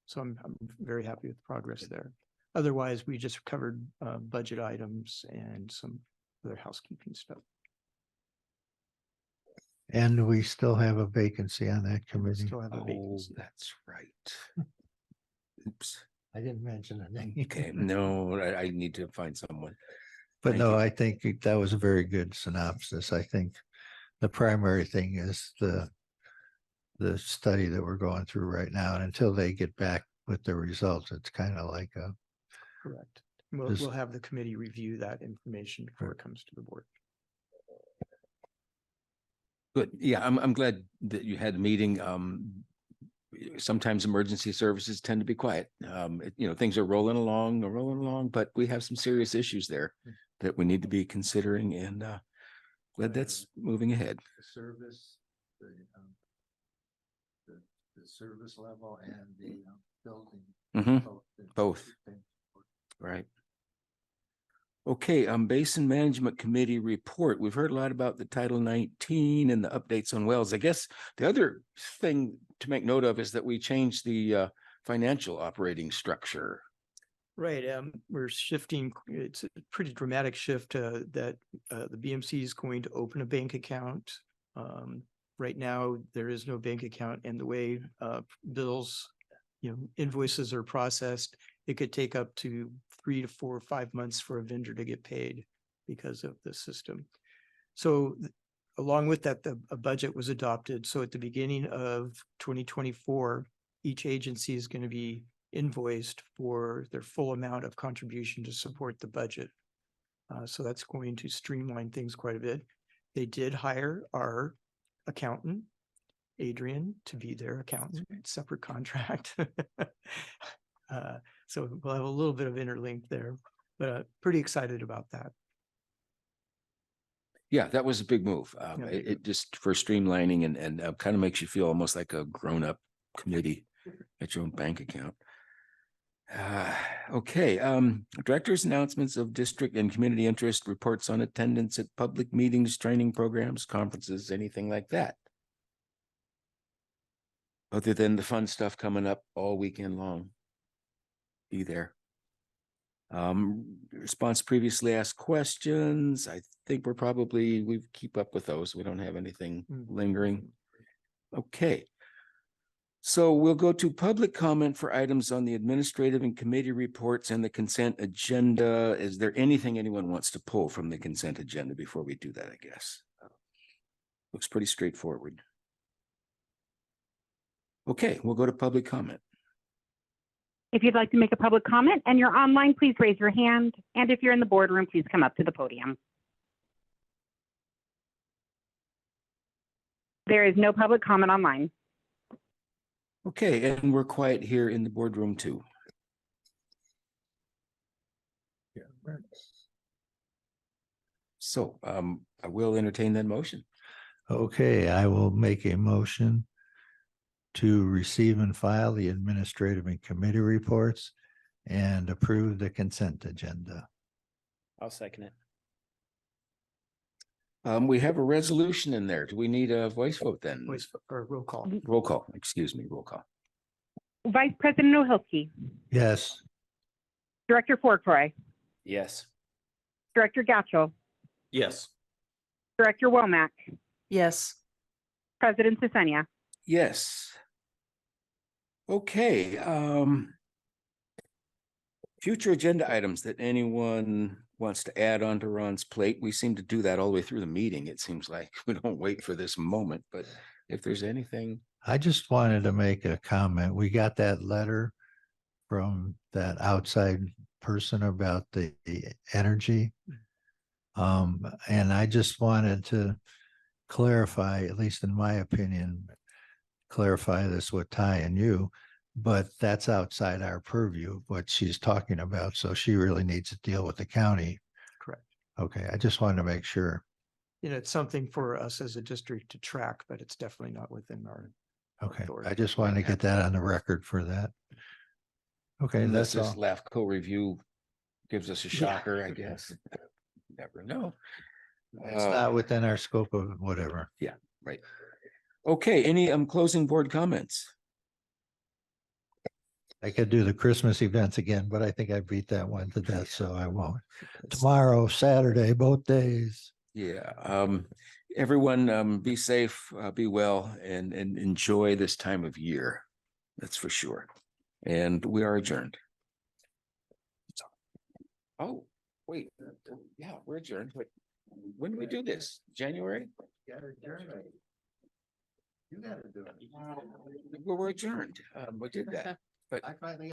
So I'm very happy with the progress there. Otherwise, we just covered budget items and some other housekeeping stuff. And we still have a vacancy on that committee. Still have a Oh, vacancy. that's right. Oops. I didn't mention a name. Okay, no, I need to find someone. But Thank no, you. I think that was a very good synopsis. I think the primary thing is the study that we're going through right now. And until they get back with the results, it's kind of like a. Correct. We'll have the committee review that information before it comes to the board. Good. Yeah, I'm glad that you had a meeting. Sometimes emergency services tend to be quiet. Things are rolling along, but we have some serious issues there that we need to be considering, and glad that's moving ahead. The service, the service level and the building. Mhm. Both. Right. Okay, Basin Management Committee report. We've heard a lot about the Title 19 and the updates on wells. I guess the other thing to make note of is that we changed the financial operating structure. Right. We're shifting. It's a pretty dramatic shift that the BMC is going to open a bank account. Right now, there is no bank account, and the way bills, invoices are processed, it could take up to 3 to 4 or 5 months for a vendor to get paid because of the system. So along with that, a budget was adopted. So at the beginning of 2024, each agency is going to be invoiced for their full amount of contribution to support the budget. So that's going to streamline things quite a bit. They did hire our accountant, Adrian, to be their accountant, separate contract. So we'll have a little bit of interlink there, but pretty excited about that. Yeah, that was a big move. Yeah. It just for streamlining and kind of makes you feel almost like a grown-up committee at your own bank account. Okay, director's announcements of district and community interest, reports on attendance at public meetings, training programs, conferences, anything like that. Other than the fun stuff coming up all weekend long. Be there. Response previously asked questions. I think we keep up with those. We don't have anything lingering. Okay. So we'll go to public comment for items on the administrative and committee reports and the consent agenda. Is there anything anyone wants to pull from the consent agenda before we do that, I guess? Looks pretty straightforward. Okay, we'll go to public comment. If you'd like to make a public comment and you're online, please raise your hand. And if you're in the boardroom, please come up to the podium. There is no public comment online. Okay, and we're quiet here in the boardroom too. So I will entertain that motion. Okay, I will make a motion to receive and file the administrative and committee reports and approve the consent agenda. I'll second it. We have a resolution in there. Do we need a voice vote then? Voice or roll call. Roll call, excuse me, roll call. Vice President O'Hilkey, Yes. Director Forcroy, Yes. Director Gatchel, Yes. Director Womack, Yes. President Sisenia. Yes. Okay, future agenda items that anyone wants to add onto Ron's plate. We seem to do that all the way through the meeting. It seems like we don't wait for this moment, but if there's anything. I just wanted to make a comment. We got that letter from that outside person about the energy. And I just wanted to clarify, at least in my opinion, clarify this with Ty and you, but that's outside our purview, what she's talking about. So she really needs to deal with the county. Correct. Okay, I just wanted to make sure. You know, it's something for us as a district to track, but it's definitely not within our. Okay, authority. I just wanted to get that on the record for that. Okay, Unless that's this all. LAFCO review gives us a shocker, I guess. Never know. It's not within our scope of whatever. Right. Okay, any closing board comments? I could do the Christmas events again, but I think I beat that one to death, so I won't. Tomorrow, Saturday, both days. Yeah, everyone, be safe, be well, and enjoy this time of year. That's for sure. And we are adjourned. Oh, wait, yeah, we're adjourned, but when do we do this? January? You gotta do it. Well, we're adjourned. We did that, but I finally